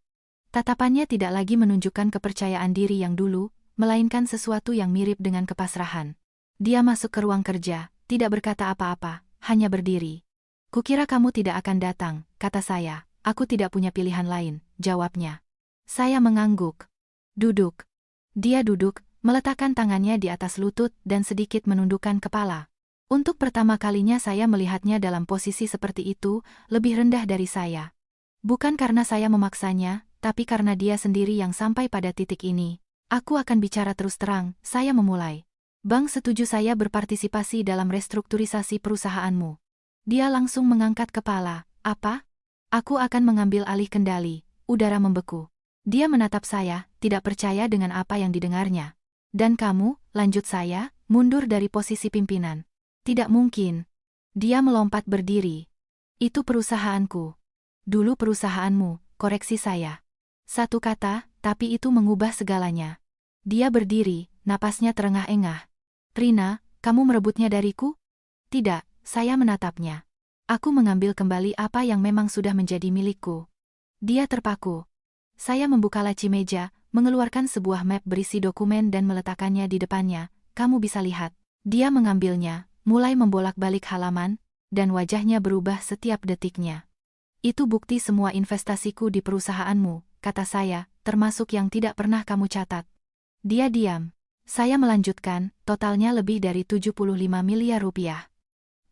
Tatapannya tidak lagi menunjukkan kepercayaan diri yang dulu, melainkan sesuatu yang mirip dengan kepasrahan. Dia masuk ke ruang kerja, tidak berkata apa-apa, hanya berdiri. "Kukira kamu tidak akan datang," kata saya. "Aku tidak punya pilihan lain," jawabnya. Saya mengangguk. "Duduk." Dia duduk, meletakkan tangannya di atas lutut dan sedikit menundukkan kepala. Untuk pertama kalinya saya melihatnya dalam posisi seperti itu, lebih rendah dari saya. Bukan karena saya memaksanya, tapi karena dia sendiri yang sampai pada titik ini. "Aku akan bicara terus terang," saya memulai. "Bank setuju saya berpartisipasi dalam restrukturisasi perusahaanmu." Dia langsung mengangkat kepala. "Apa?" "Aku akan mengambil alih kendali." Udara membeku. Dia menatap saya, tidak percaya dengan apa yang didengarnya. "Dan kamu," lanjut saya, "mundur dari posisi pimpinan." "Tidak mungkin." Dia melompat berdiri. "Itu perusahaanku." "Dulu perusahaanmu," koreksi saya. Satu kata, tapi itu mengubah segalanya. Dia berdiri, napasnya terengah-engah. "Rina, kamu merebutnya dariku?" "Tidak." Saya menatapnya. "Aku mengambil kembali apa yang memang sudah menjadi milikku." Dia terpaku. Saya membuka laci meja, mengeluarkan sebuah map berisi dokumen dan meletakkannya di depannya. "Kamu bisa lihat." Dia mengambilnya, mulai membolak-balik halaman, dan wajahnya berubah setiap detiknya. "Itu bukti semua investasiku di perusahaanmu," kata saya, "termasuk yang tidak pernah kamu catat." Dia diam. Saya melanjutkan, "Totalnya lebih dari 75 miliar rupiah."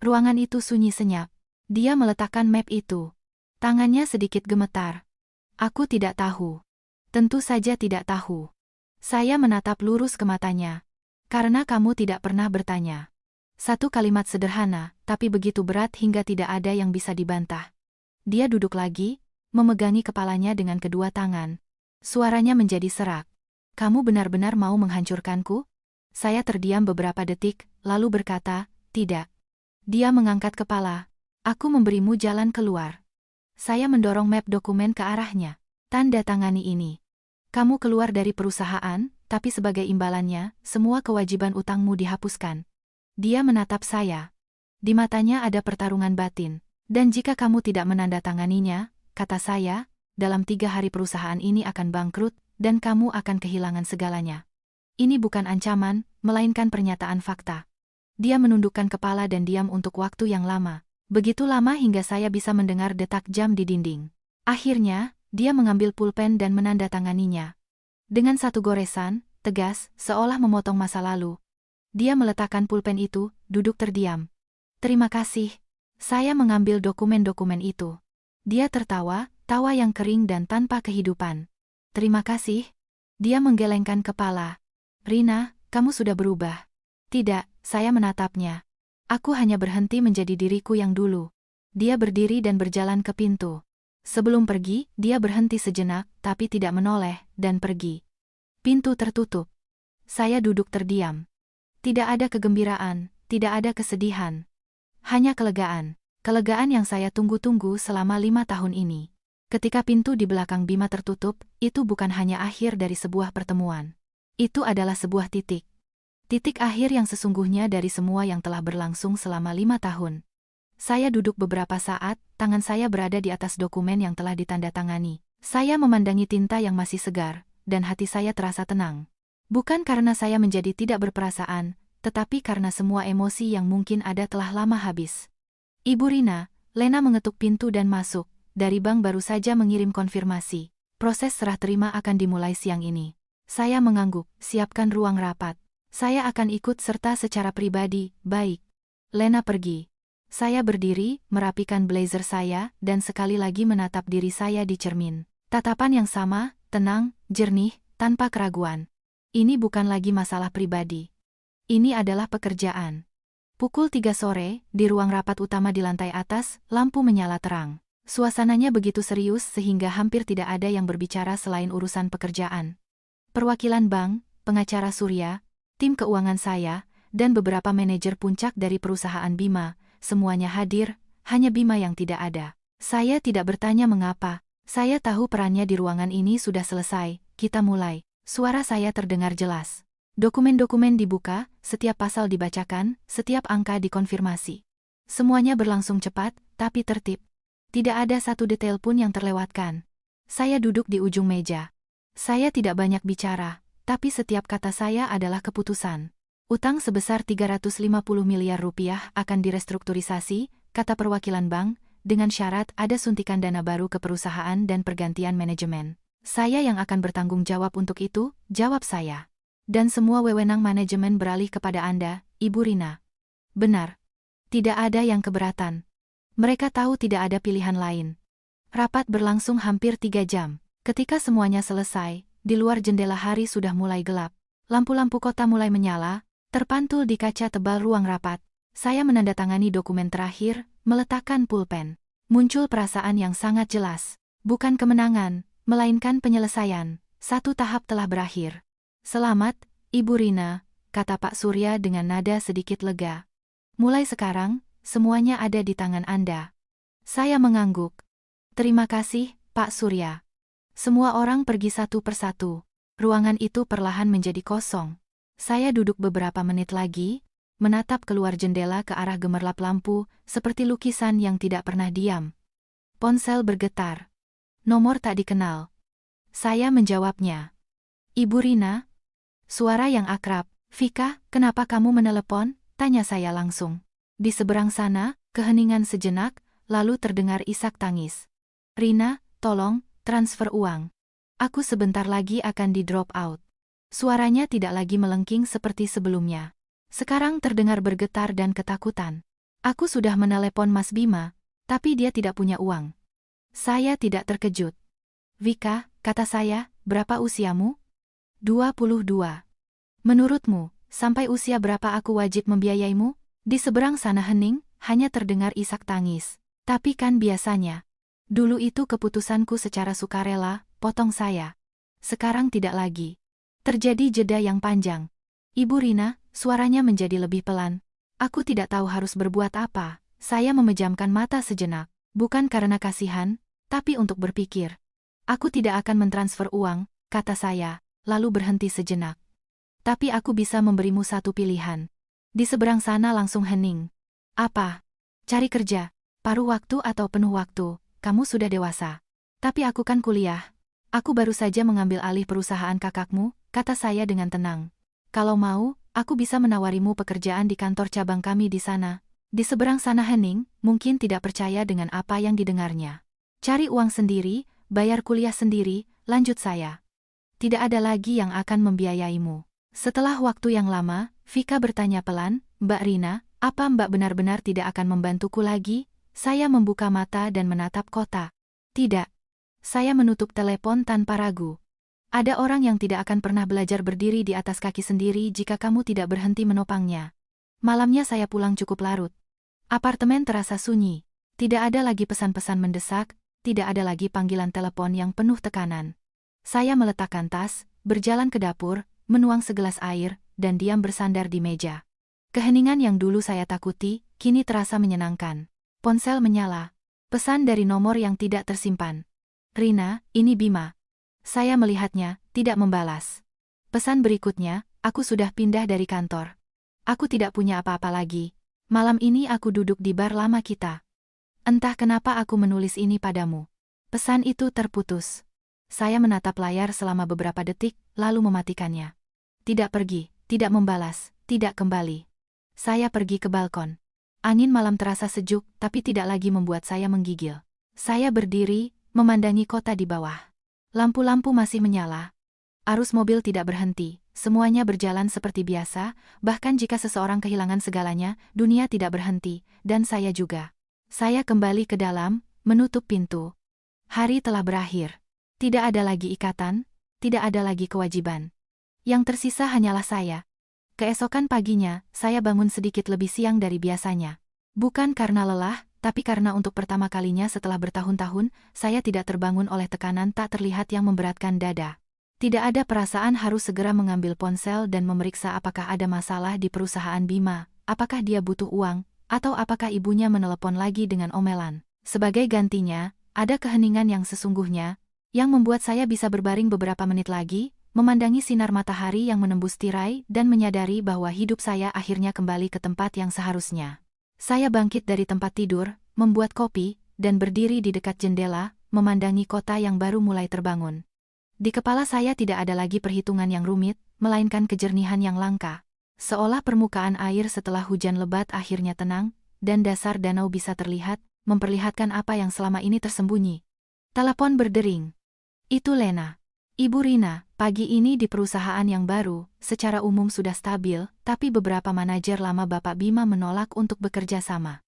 Ruangan itu sunyi senyap. Dia meletakkan map itu. Tangannya sedikit gemetar. "Aku tidak tahu." "Tentu saja tidak tahu." Saya menatap lurus ke matanya. "Karena kamu tidak pernah bertanya." Satu kalimat sederhana, tapi begitu berat hingga tidak ada yang bisa dibantah. Dia duduk lagi, memegangi kepalanya dengan kedua tangan. Suaranya menjadi serak. "Kamu benar-benar mau menghancurkanku?" Saya terdiam beberapa detik, lalu berkata, "Tidak." Dia mengangkat kepala. "Aku memberimu jalan keluar." Saya mendorong map dokumen ke arahnya. "Tanda tangani ini. Kamu keluar dari perusahaan, tapi sebagai imbalannya, semua kewajiban utangmu dihapuskan." Dia menatap saya. Di matanya ada pertarungan batin. "Dan jika kamu tidak menandatanganinya," kata saya, "dalam 3 hari perusahaan ini akan bangkrut, dan kamu akan kehilangan segalanya." Ini bukan ancaman, melainkan pernyataan fakta. Dia menundukkan kepala dan diam untuk waktu yang lama. Begitu lama hingga saya bisa mendengar detak jam di dinding. Akhirnya, dia mengambil pulpen dan menandatanganinya. Dengan satu goresan, tegas, seolah memotong masa lalu. Dia meletakkan pulpen itu, duduk terdiam. "Terima kasih." Saya mengambil dokumen-dokumen itu. Dia tertawa, tawa yang kering dan tanpa kehidupan. "Terima kasih." Dia menggelengkan kepala. "Rina, kamu sudah berubah." "Tidak." Saya menatapnya. "Aku hanya berhenti menjadi diriku yang dulu." Dia berdiri dan berjalan ke pintu. Sebelum pergi, dia berhenti sejenak, tapi tidak menoleh, dan pergi. Pintu tertutup. Saya duduk terdiam. Tidak ada kegembiraan, tidak ada kesedihan. Hanya kelegaan. Kelegaan yang saya tunggu-tunggu selama 5 tahun ini. Ketika pintu di belakang Bima tertutup, itu bukan hanya akhir dari sebuah pertemuan. Itu adalah sebuah titik. Titik akhir yang sesungguhnya dari semua yang telah berlangsung selama 5 tahun. Saya duduk beberapa saat, tangan saya berada di atas dokumen yang telah ditandatangani. Saya memandangi tinta yang masih segar, dan hati saya terasa tenang. Bukan karena saya menjadi tidak berperasaan, tetapi karena semua emosi yang mungkin ada telah lama habis. "Ibu Rina." Lena mengetuk pintu dan masuk. "Dari bank baru saja mengirim konfirmasi. Proses serah terima akan dimulai siang ini." Saya mengangguk, "Siapkan ruang rapat." "Saya akan ikut serta secara pribadi." "Baik." Lena pergi. Saya berdiri, merapikan blazer saya, dan sekali lagi menatap diri saya di cermin. Tatapan yang sama, tenang, jernih, tanpa keraguan. Ini bukan lagi masalah pribadi. Ini adalah pekerjaan. Pukul 3 sore, di ruang rapat utama di lantai atas, lampu menyala terang. Suasananya begitu serius sehingga hampir tidak ada yang berbicara selain urusan pekerjaan. Perwakilan bank, pengacara Surya, tim keuangan saya, dan beberapa manajer puncak dari perusahaan Bima, semuanya hadir, hanya Bima yang tidak ada. Saya tidak bertanya mengapa. Saya tahu perannya di ruangan ini sudah selesai. "Kita mulai." Suara saya terdengar jelas. Dokumen-dokumen dibuka, setiap pasal dibacakan, setiap angka dikonfirmasi. Semuanya berlangsung cepat, tapi tertib. Tidak ada satu detail pun yang terlewatkan. Saya duduk di ujung meja. Saya tidak banyak bicara, tapi setiap kata saya adalah keputusan. Utang sebesar 350 miliar rupiah akan direstrukturisasi, kata perwakilan bank, dengan syarat ada suntikan dana baru ke perusahaan dan pergantian manajemen. Saya yang akan bertanggung jawab untuk itu, jawab saya. Dan semua wewenang manajemen beralih kepada Anda, Ibu Rina. Benar. Tidak ada yang keberatan. Mereka tahu tidak ada pilihan lain. Rapat berlangsung hampir 3 jam. Ketika semuanya selesai, di luar jendela hari sudah mulai gelap. Lampu-lampu kota mulai menyala, terpantul di kaca tebal ruang rapat. Saya menandatangani dokumen terakhir, meletakkan pulpen. Muncul perasaan yang sangat jelas. Bukan kemenangan, melainkan penyelesaian. Satu tahap telah berakhir. Selamat, Ibu Rina, kata Pak Surya dengan nada sedikit lega. Mulai sekarang, semuanya ada di tangan Anda. Saya mengangguk. Terima kasih, Pak Surya. Semua orang pergi satu persatu. Ruangan itu perlahan menjadi kosong. Saya duduk beberapa menit lagi, menatap keluar jendela ke arah gemerlap lampu, seperti lukisan yang tidak pernah diam. Ponsel bergetar. Nomor tak dikenal. Saya menjawabnya. Ibu Rina? Suara yang akrab. Vika, kenapa kamu menelepon? Tanya saya langsung. Di seberang sana, keheningan sejenak, lalu terdengar isak tangis. Rina, tolong, transfer uang. Aku sebentar lagi akan di drop out. Suaranya tidak lagi melengking seperti sebelumnya. Sekarang terdengar bergetar dan ketakutan. Aku sudah menelepon Mas Bima, tapi dia tidak punya uang. Saya tidak terkejut. Vika, kata saya, berapa usiamu? 22. Menurutmu, sampai usia berapa aku wajib membiayaimu? Di seberang sana hening, hanya terdengar isak tangis. Tapi kan biasanya. Dulu itu keputusanku secara sukarela, potong saya. Sekarang tidak lagi. Terjadi jeda yang panjang. Ibu Rina, suaranya menjadi lebih pelan. Aku tidak tahu harus berbuat apa. Saya memejamkan mata sejenak. Bukan karena kasihan, tapi untuk berpikir. Aku tidak akan mentransfer uang, kata saya, lalu berhenti sejenak. Tapi aku bisa memberimu satu pilihan. Di seberang sana langsung hening. Apa? Cari kerja. Paruh waktu atau penuh waktu. Kamu sudah dewasa. Tapi aku kan kuliah. Aku baru saja mengambil alih perusahaan kakakmu, kata saya dengan tenang. Kalau mau, aku bisa menawarimu pekerjaan di kantor cabang kami di sana. Di seberang sana hening, mungkin tidak percaya dengan apa yang didengarnya. Cari uang sendiri, bayar kuliah sendiri, lanjut saya. Tidak ada lagi yang akan membiayaimu. Setelah waktu yang lama, Vika bertanya pelan, Mbak Rina, apa Mbak benar-benar tidak akan membantuku lagi? Saya membuka mata dan menatap kota. Tidak. Saya menutup telepon tanpa ragu. Ada orang yang tidak akan pernah belajar berdiri di atas kaki sendiri jika kamu tidak berhenti menopangnya. Malamnya saya pulang cukup larut. Apartemen terasa sunyi. Tidak ada lagi pesan-pesan mendesak, tidak ada lagi panggilan telepon yang penuh tekanan. Saya meletakkan tas, berjalan ke dapur, menuang segelas air, dan diam bersandar di meja. Keheningan yang dulu saya takuti, kini terasa menyenangkan. Ponsel menyala. Pesan dari nomor yang tidak tersimpan. Rina, ini Bima. Saya melihatnya, tidak membalas. Pesan berikutnya, aku sudah pindah dari kantor. Aku tidak punya apa-apa lagi. Malam ini aku duduk di bar lama kita. Entah kenapa aku menulis ini padamu. Pesan itu terputus. Saya menatap layar selama beberapa detik, lalu mematikannya. Tidak pergi, tidak membalas, tidak kembali. Saya pergi ke balkon. Angin malam terasa sejuk, tapi tidak lagi membuat saya menggigil. Saya berdiri, memandangi kota di bawah. Lampu-lampu masih menyala. Arus mobil tidak berhenti, semuanya berjalan seperti biasa, bahkan jika seseorang kehilangan segalanya, dunia tidak berhenti, dan saya juga. Saya kembali ke dalam, menutup pintu. Hari telah berakhir. Tidak ada lagi ikatan, tidak ada lagi kewajiban. Yang tersisa hanyalah saya. Keesokan paginya, saya bangun sedikit lebih siang dari biasanya. Bukan karena lelah, tapi karena untuk pertama kalinya setelah bertahun-tahun, saya tidak terbangun oleh tekanan tak terlihat yang memberatkan dada. Tidak ada perasaan harus segera mengambil ponsel dan memeriksa apakah ada masalah di perusahaan Bima, apakah dia butuh uang, atau apakah ibunya menelepon lagi dengan omelan. Sebagai gantinya, ada keheningan yang sesungguhnya, yang membuat saya bisa berbaring beberapa menit lagi, memandangi sinar matahari yang menembus tirai dan menyadari bahwa hidup saya akhirnya kembali ke tempat yang seharusnya. Saya bangkit dari tempat tidur, membuat kopi, dan berdiri di dekat jendela, memandangi kota yang baru mulai terbangun. Di kepala saya tidak ada lagi perhitungan yang rumit, melainkan kejernihan yang langka. Seolah permukaan air setelah hujan lebat akhirnya tenang, dan dasar danau bisa terlihat, memperlihatkan apa yang selama ini tersembunyi. Telepon berdering. Itu Lena. Ibu Rina, pagi ini di perusahaan yang baru, secara umum sudah stabil, tapi beberapa manajer lama Bapak Bima menolak untuk bekerja sama.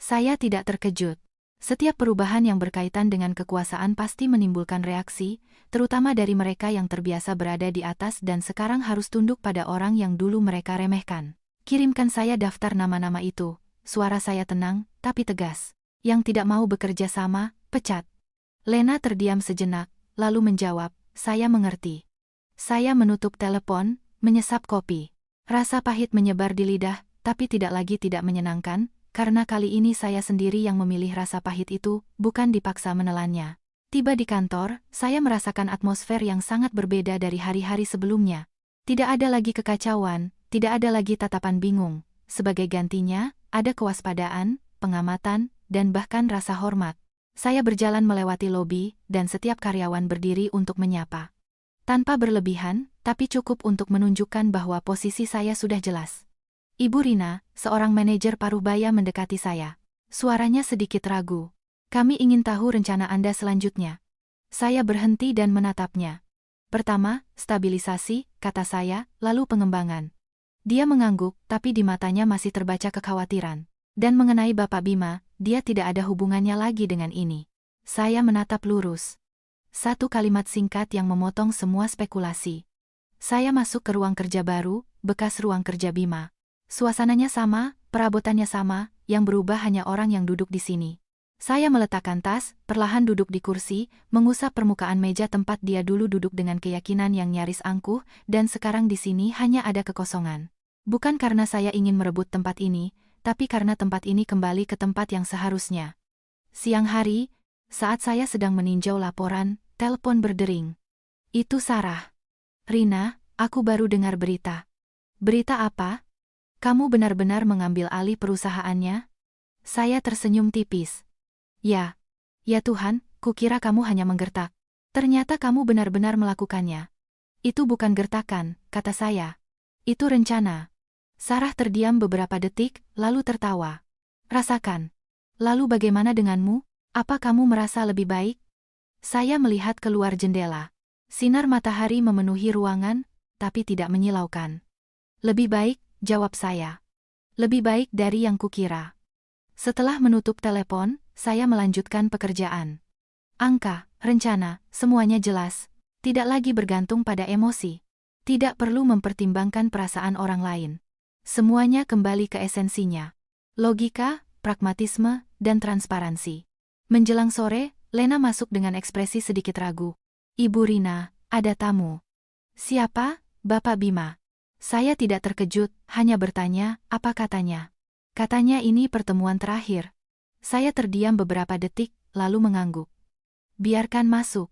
Saya tidak terkejut. Setiap perubahan yang berkaitan dengan kekuasaan pasti menimbulkan reaksi, terutama dari mereka yang terbiasa berada di atas dan sekarang harus tunduk pada orang yang dulu mereka remehkan. Kirimkan saya daftar nama-nama itu. Suara saya tenang, tapi tegas. Yang tidak mau bekerja sama, pecat. Lena terdiam sejenak, lalu menjawab, saya mengerti. Saya menutup telepon, menyesap kopi. Rasa pahit menyebar di lidah, tapi tidak lagi tidak menyenangkan, karena kali ini saya sendiri yang memilih rasa pahit itu, bukan dipaksa menelannya. Tiba di kantor, saya merasakan atmosfer yang sangat berbeda dari hari-hari sebelumnya. Tidak ada lagi kekacauan, tidak ada lagi tatapan bingung. Sebagai gantinya, ada kewaspadaan, pengamatan, dan bahkan rasa hormat. Saya berjalan melewati lobi, dan setiap karyawan berdiri untuk menyapa. Tanpa berlebihan, tapi cukup untuk menunjukkan bahwa posisi saya sudah jelas. Ibu Rina, seorang manajer paruh baya mendekati saya. Suaranya sedikit ragu. Kami ingin tahu rencana Anda selanjutnya. Saya berhenti dan menatapnya. Pertama, stabilisasi, kata saya, lalu pengembangan. Dia mengangguk, tapi di matanya masih terbaca kekhawatiran. Dan mengenai Bapak Bima, dia tidak ada hubungannya lagi dengan ini. Saya menatap lurus. Satu kalimat singkat yang memotong semua spekulasi. Saya masuk ke ruang kerja baru, bekas ruang kerja Bima. Suasananya sama, perabotannya sama, yang berubah hanya orang yang duduk di sini. Saya meletakkan tas, perlahan duduk di kursi, mengusap permukaan meja tempat dia dulu duduk dengan keyakinan yang nyaris angkuh, dan sekarang di sini hanya ada kekosongan. Bukan karena saya ingin merebut tempat ini, tapi karena tempat ini kembali ke tempat yang seharusnya. Siang hari, saat saya sedang meninjau laporan, telepon berdering. Itu Sarah. Rina, aku baru dengar berita. Berita apa? Kamu benar-benar mengambil alih perusahaannya? Saya tersenyum tipis. Ya. Ya Tuhan, kukira kamu hanya menggertak. Ternyata kamu benar-benar melakukannya. Itu bukan gertakan, kata saya. Itu rencana. Sarah terdiam beberapa detik, lalu tertawa. Rasakan. Lalu bagaimana denganmu? Apa kamu merasa lebih baik? Saya melihat keluar jendela. Sinar matahari memenuhi ruangan, tapi tidak menyilaukan. Lebih baik, jawab saya. Lebih baik dari yang kukira. Setelah menutup telepon, saya melanjutkan pekerjaan. Angka, rencana, semuanya jelas. Tidak lagi bergantung pada emosi. Tidak perlu mempertimbangkan perasaan orang lain. Semuanya kembali ke esensinya. Logika, pragmatisme, dan transparansi. Menjelang sore, Lena masuk dengan ekspresi sedikit ragu. Ibu Rina, ada tamu. Siapa? Bapak Bima. Saya tidak terkejut, hanya bertanya, apa katanya? Katanya ini pertemuan terakhir. Saya terdiam beberapa detik, lalu mengangguk. Biarkan masuk.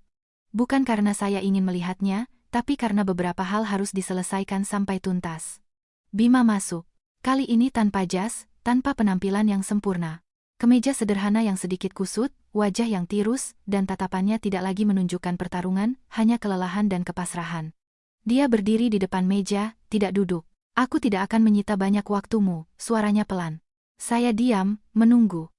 Bukan karena saya ingin melihatnya, tapi karena beberapa hal harus diselesaikan sampai tuntas. Bima masuk. Kali ini tanpa jas, tanpa penampilan yang sempurna. Kemeja sederhana yang sedikit kusut, wajah yang tirus, dan tatapannya tidak lagi menunjukkan pertarungan, hanya kelelahan dan kepasrahan. Dia berdiri di depan meja, tidak duduk. Aku tidak akan menyita banyak waktumu, suaranya pelan. Saya diam, menunggu.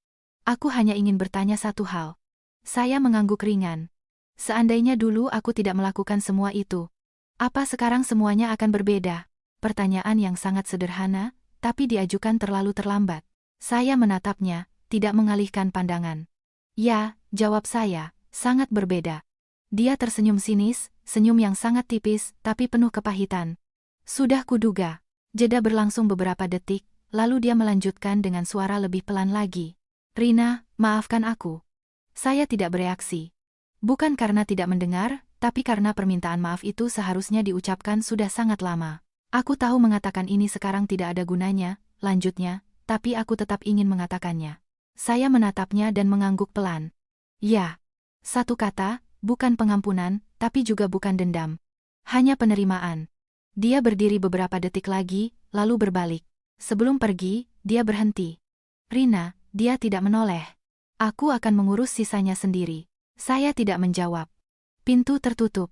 Aku hanya ingin bertanya satu hal. Saya mengangguk ringan. Seandainya dulu aku tidak melakukan semua itu, apa sekarang semuanya akan berbeda? Pertanyaan yang sangat sederhana, tapi diajukan terlalu terlambat. Saya menatapnya, tidak mengalihkan pandangan. Ya, jawab saya, sangat berbeda. Dia tersenyum sinis, senyum yang sangat tipis, tapi penuh kepahitan. Sudah kuduga. Jeda berlangsung beberapa detik, lalu dia melanjutkan dengan suara lebih pelan lagi. Rina, maafkan aku. Saya tidak bereaksi. Bukan karena tidak mendengar, tapi karena permintaan maaf itu seharusnya diucapkan sudah sangat lama. Aku tahu mengatakan ini sekarang tidak ada gunanya, lanjutnya, tapi aku tetap ingin mengatakannya. Saya menatapnya dan mengangguk pelan. Ya. Satu kata, bukan pengampunan, tapi juga bukan dendam. Hanya penerimaan. Dia berdiri beberapa detik lagi, lalu berbalik. Sebelum pergi, dia berhenti. Rina, dia tidak menoleh. Aku akan mengurus sisanya sendiri. Saya tidak menjawab. Pintu tertutup.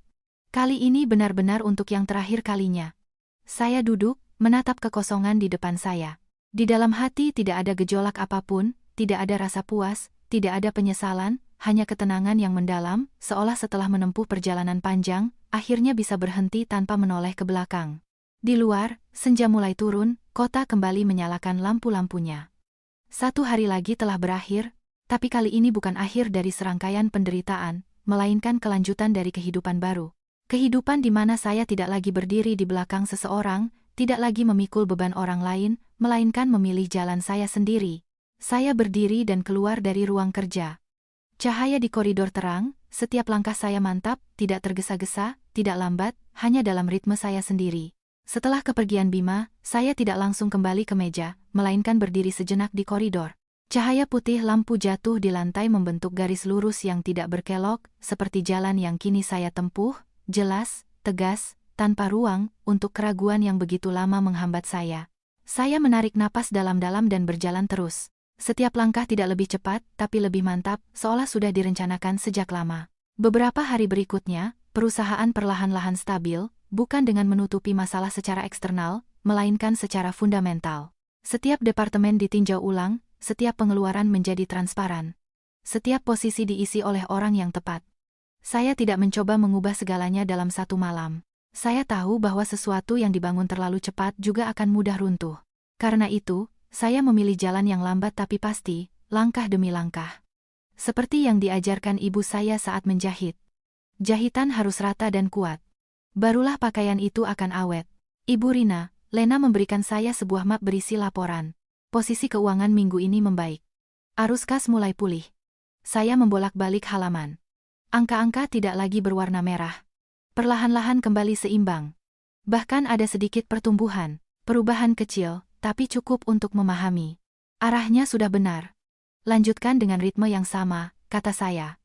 Kali ini benar-benar untuk yang terakhir kalinya. Saya duduk, menatap kekosongan di depan saya. Di dalam hati tidak ada gejolak apapun, tidak ada rasa puas, tidak ada penyesalan, hanya ketenangan yang mendalam, seolah setelah menempuh perjalanan panjang, akhirnya bisa berhenti tanpa menoleh ke belakang. Di luar, senja mulai turun, kota kembali menyalakan lampu-lampunya. 1 hari lagi telah berakhir, tapi kali ini bukan akhir dari serangkaian penderitaan, melainkan kelanjutan dari kehidupan baru. Kehidupan di mana saya tidak lagi berdiri di belakang seseorang, tidak lagi memikul beban orang lain, melainkan memilih jalan saya sendiri. Saya berdiri dan keluar dari ruang kerja. Cahaya di koridor terang, setiap langkah saya mantap, tidak tergesa-gesa, tidak lambat, hanya dalam ritme saya sendiri. Setelah kepergian Bima, saya tidak langsung kembali ke meja, melainkan berdiri sejenak di koridor. Cahaya putih lampu jatuh di lantai membentuk garis lurus yang tidak berkelok, seperti jalan yang kini saya tempuh, jelas, tegas, tanpa ruang untuk keraguan yang begitu lama menghambat saya. Saya menarik napas dalam-dalam dan berjalan terus. Setiap langkah tidak lebih cepat, tapi lebih mantap, seolah sudah direncanakan sejak lama. Beberapa hari berikutnya, perusahaan perlahan-lahan stabil, bukan dengan menutupi masalah secara eksternal, melainkan secara fundamental. Setiap departemen ditinjau ulang, setiap pengeluaran menjadi transparan. Setiap posisi diisi oleh orang yang tepat. Saya tidak mencoba mengubah segalanya dalam satu malam. Saya tahu bahwa sesuatu yang dibangun terlalu cepat juga akan mudah runtuh. Karena itu, saya memilih jalan yang lambat tapi pasti, langkah demi langkah. Seperti yang diajarkan ibu saya saat menjahit. Jahitan harus rata dan kuat. Barulah pakaian itu akan awet. Ibu Rina, Lena memberikan saya sebuah map berisi laporan. Posisi keuangan minggu ini membaik. Arus kas mulai pulih. Saya membolak-balik halaman. Angka-angka tidak lagi berwarna merah. Perlahan-lahan kembali seimbang. Bahkan ada sedikit pertumbuhan, perubahan kecil, tapi cukup untuk memahami. Arahnya sudah benar. Lanjutkan dengan ritme yang sama, kata saya.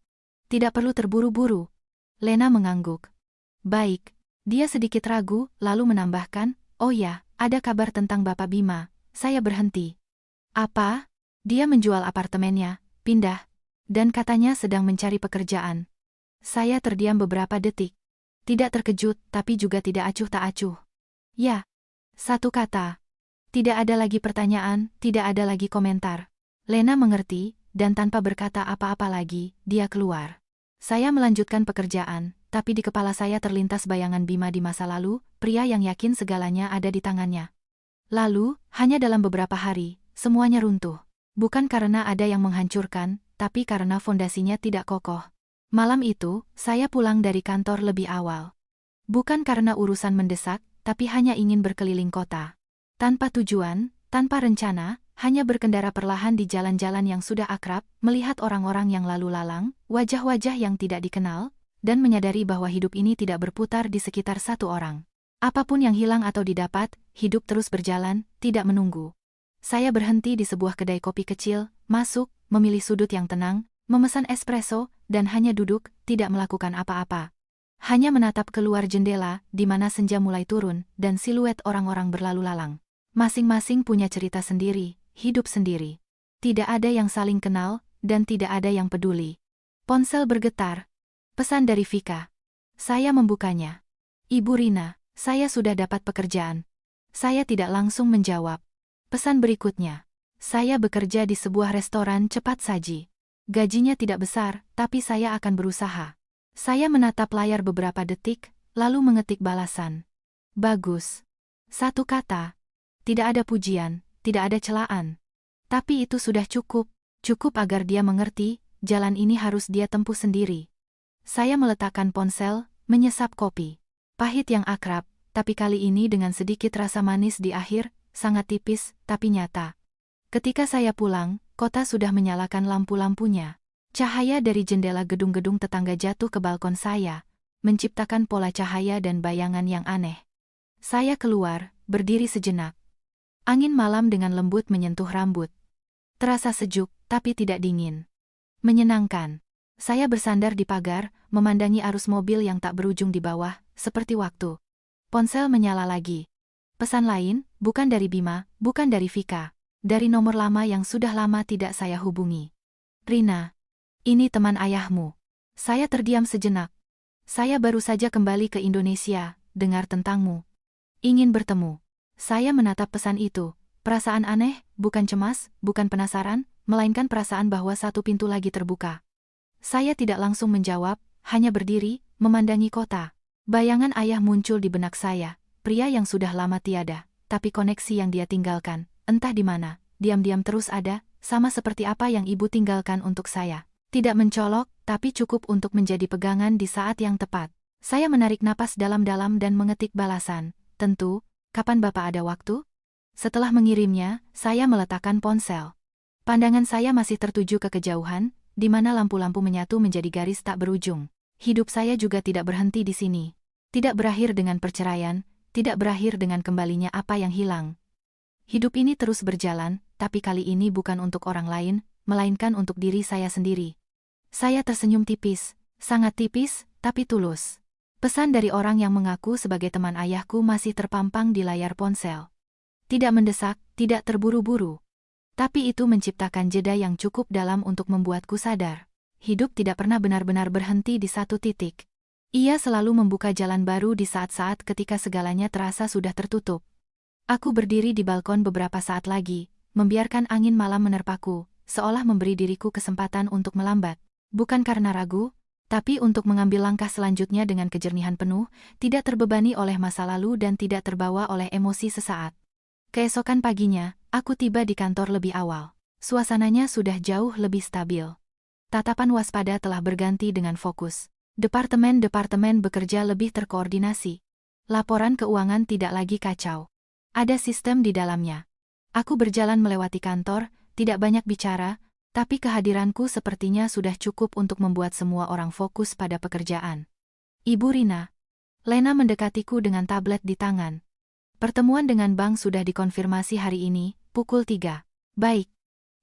Tidak perlu terburu-buru. Lena mengangguk. Baik. Dia sedikit ragu, lalu menambahkan, oh ya, ada kabar tentang Bapak Bima. Saya berhenti. Apa? Dia menjual apartemennya, pindah, dan katanya sedang mencari pekerjaan. Saya terdiam beberapa detik. Tidak terkejut, tapi juga tidak acuh tak acuh. Ya. Satu kata. Tidak ada lagi pertanyaan, tidak ada lagi komentar. Lena mengerti, dan tanpa berkata apa-apa lagi, dia keluar. Saya melanjutkan pekerjaan, tapi di kepala saya terlintas bayangan Bima di masa lalu, pria yang yakin segalanya ada di tangannya. Lalu, hanya dalam beberapa hari, semuanya runtuh. Bukan karena ada yang menghancurkan, tapi karena fondasinya tidak kokoh. Malam itu, saya pulang dari kantor lebih awal. Bukan karena urusan mendesak, tapi hanya ingin berkeliling kota. Tanpa tujuan, tanpa rencana, hanya berkendara perlahan di jalan-jalan yang sudah akrab, melihat orang-orang yang lalu lalang, wajah-wajah yang tidak dikenal, dan menyadari bahwa hidup ini tidak berputar di sekitar satu orang. Apapun yang hilang atau didapat, hidup terus berjalan, tidak menunggu. Saya berhenti di sebuah kedai kopi kecil, masuk, memilih sudut yang tenang, memesan espresso, dan hanya duduk, tidak melakukan apa-apa. Hanya menatap keluar jendela, di mana senja mulai turun, dan siluet orang-orang berlalu lalang. Masing-masing punya cerita sendiri, hidup sendiri. Tidak ada yang saling kenal, dan tidak ada yang peduli. Ponsel bergetar. Pesan dari Vika. Saya membukanya. Ibu Rina, saya sudah dapat pekerjaan. Saya tidak langsung menjawab. Pesan berikutnya. Saya bekerja di sebuah restoran cepat saji. Gajinya tidak besar, tapi saya akan berusaha. Saya menatap layar beberapa detik, lalu mengetik balasan. Bagus. Satu kata. Tidak ada pujian, tidak ada celaan. Tapi itu sudah cukup. Cukup agar dia mengerti, jalan ini harus dia tempuh sendiri. Saya meletakkan ponsel, menyesap kopi. Pahit yang akrab, tapi kali ini dengan sedikit rasa manis di akhir, sangat tipis, tapi nyata. Ketika saya pulang, kota sudah menyalakan lampu-lampunya. Cahaya dari jendela gedung-gedung tetangga jatuh ke balkon saya, menciptakan pola cahaya dan bayangan yang aneh. Saya keluar, berdiri sejenak. Angin malam dengan lembut menyentuh rambut. Terasa sejuk, tapi tidak dingin. Menyenangkan. Saya bersandar di pagar, memandangi arus mobil yang tak berujung di bawah, seperti waktu. Ponsel menyala lagi. Pesan lain, bukan dari Bima, bukan dari Vika. Dari nomor lama yang sudah lama tidak saya hubungi. Rina, ini teman ayahmu. Saya terdiam sejenak. Saya baru saja kembali ke Indonesia, dengar tentangmu. Ingin bertemu. Saya menatap pesan itu. Perasaan aneh, bukan cemas, bukan penasaran, melainkan perasaan bahwa satu pintu lagi terbuka. Saya tidak langsung menjawab, hanya berdiri, memandangi kota. Bayangan ayah muncul di benak saya, pria yang sudah lama tiada, tapi koneksi yang dia tinggalkan, entah di mana, diam-diam terus ada, sama seperti apa yang ibu tinggalkan untuk saya. Tidak mencolok, tapi cukup untuk menjadi pegangan di saat yang tepat. Saya menarik napas dalam-dalam dan mengetik balasan, tentu, kapan Bapak ada waktu? Setelah mengirimnya, saya meletakkan ponsel. Pandangan saya masih tertuju ke kejauhan, di mana lampu-lampu menyatu menjadi garis tak berujung. Hidup saya juga tidak berhenti di sini. Tidak berakhir dengan perceraian, tidak berakhir dengan kembalinya apa yang hilang. Hidup ini terus berjalan, tapi kali ini bukan untuk orang lain, melainkan untuk diri saya sendiri. Saya tersenyum tipis, sangat tipis, tapi tulus. Pesan dari orang yang mengaku sebagai teman ayahku masih terpampang di layar ponsel. Tidak mendesak, tidak terburu-buru. Tapi itu menciptakan jeda yang cukup dalam untuk membuatku sadar. Hidup tidak pernah benar-benar berhenti di satu titik. Ia selalu membuka jalan baru di saat-saat ketika segalanya terasa sudah tertutup. Aku berdiri di balkon beberapa saat lagi, membiarkan angin malam menerpaku, seolah memberi diriku kesempatan untuk melambat. Bukan karena ragu, tapi untuk mengambil langkah selanjutnya dengan kejernihan penuh, tidak terbebani oleh masa lalu dan tidak terbawa oleh emosi sesaat. Keesokan paginya, aku tiba di kantor lebih awal. Suasananya sudah jauh lebih stabil. Tatapan waspada telah berganti dengan fokus. Departemen-departemen bekerja lebih terkoordinasi. Laporan keuangan tidak lagi kacau. Ada sistem di dalamnya. Aku berjalan melewati kantor, tidak banyak bicara, tapi kehadiranku sepertinya sudah cukup untuk membuat semua orang fokus pada pekerjaan. Ibu Rina. Lena mendekatiku dengan tablet di tangan. Pertemuan dengan bank sudah dikonfirmasi hari ini, pukul 3. Baik.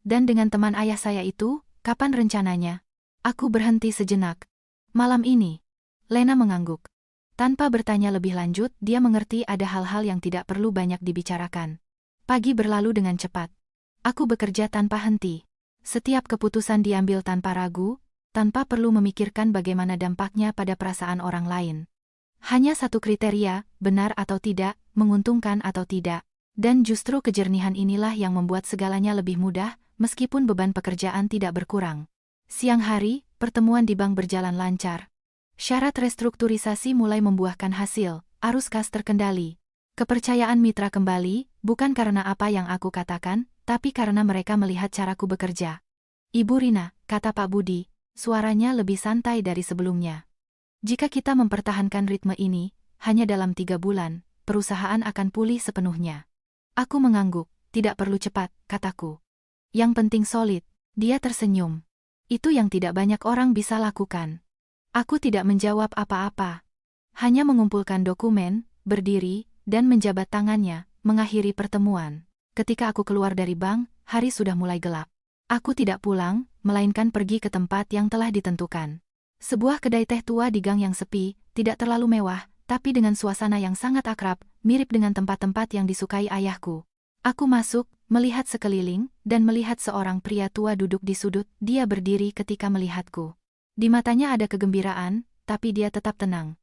Dan dengan teman ayah saya itu, kapan rencananya? Aku berhenti sejenak. Malam ini. Lena mengangguk. Tanpa bertanya lebih lanjut, dia mengerti ada hal-hal yang tidak perlu banyak dibicarakan. Pagi berlalu dengan cepat. Aku bekerja tanpa henti. Setiap keputusan diambil tanpa ragu, tanpa perlu memikirkan bagaimana dampaknya pada perasaan orang lain. Hanya satu kriteria, benar atau tidak, menguntungkan atau tidak. Dan justru kejernihan inilah yang membuat segalanya lebih mudah, meskipun beban pekerjaan tidak berkurang. Siang hari, pertemuan di bank berjalan lancar. Syarat restrukturisasi mulai membuahkan hasil, arus kas terkendali. Kepercayaan mitra kembali, bukan karena apa yang aku katakan, tapi karena mereka melihat caraku bekerja. Ibu Rina, kata Pak Budi, suaranya lebih santai dari sebelumnya. Jika kita mempertahankan ritme ini, hanya dalam 3 bulan, perusahaan akan pulih sepenuhnya. Aku mengangguk, tidak perlu cepat, kataku. Yang penting solid, dia tersenyum. Itu yang tidak banyak orang bisa lakukan. Aku tidak menjawab apa-apa. Hanya mengumpulkan dokumen, berdiri, dan menjabat tangannya, mengakhiri pertemuan. Ketika aku keluar dari bank, hari sudah mulai gelap. Aku tidak pulang, melainkan pergi ke tempat yang telah ditentukan. Sebuah kedai teh tua di gang yang sepi, tidak terlalu mewah, tapi dengan suasana yang sangat akrab, mirip dengan tempat-tempat yang disukai ayahku. Aku masuk, melihat sekeliling, dan melihat seorang pria tua duduk di sudut. Dia berdiri ketika melihatku. Di matanya ada kegembiraan, tapi dia tetap tenang.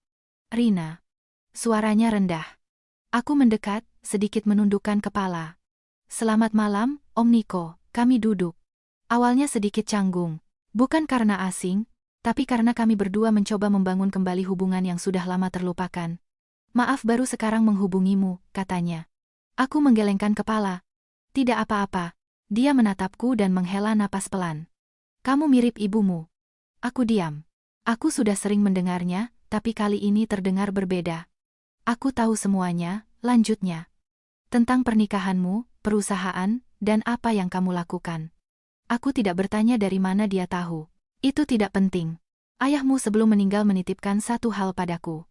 Rina. Suaranya rendah. Aku mendekat, sedikit menundukkan kepala. Selamat malam, Om Niko, kami duduk. Awalnya sedikit canggung. Bukan karena asing, tapi karena kami berdua mencoba membangun kembali hubungan yang sudah lama terlupakan. Maaf baru sekarang menghubungimu, katanya. Aku menggelengkan kepala. Tidak apa-apa. Dia menatapku dan menghela napas pelan. Kamu mirip ibumu. Aku diam. Aku sudah sering mendengarnya, tapi kali ini terdengar berbeda. Aku tahu semuanya, lanjutnya. Tentang pernikahanmu, perusahaan, dan apa yang kamu lakukan. Aku tidak bertanya dari mana dia tahu. Itu tidak penting. Ayahmu sebelum meninggal menitipkan satu hal padaku.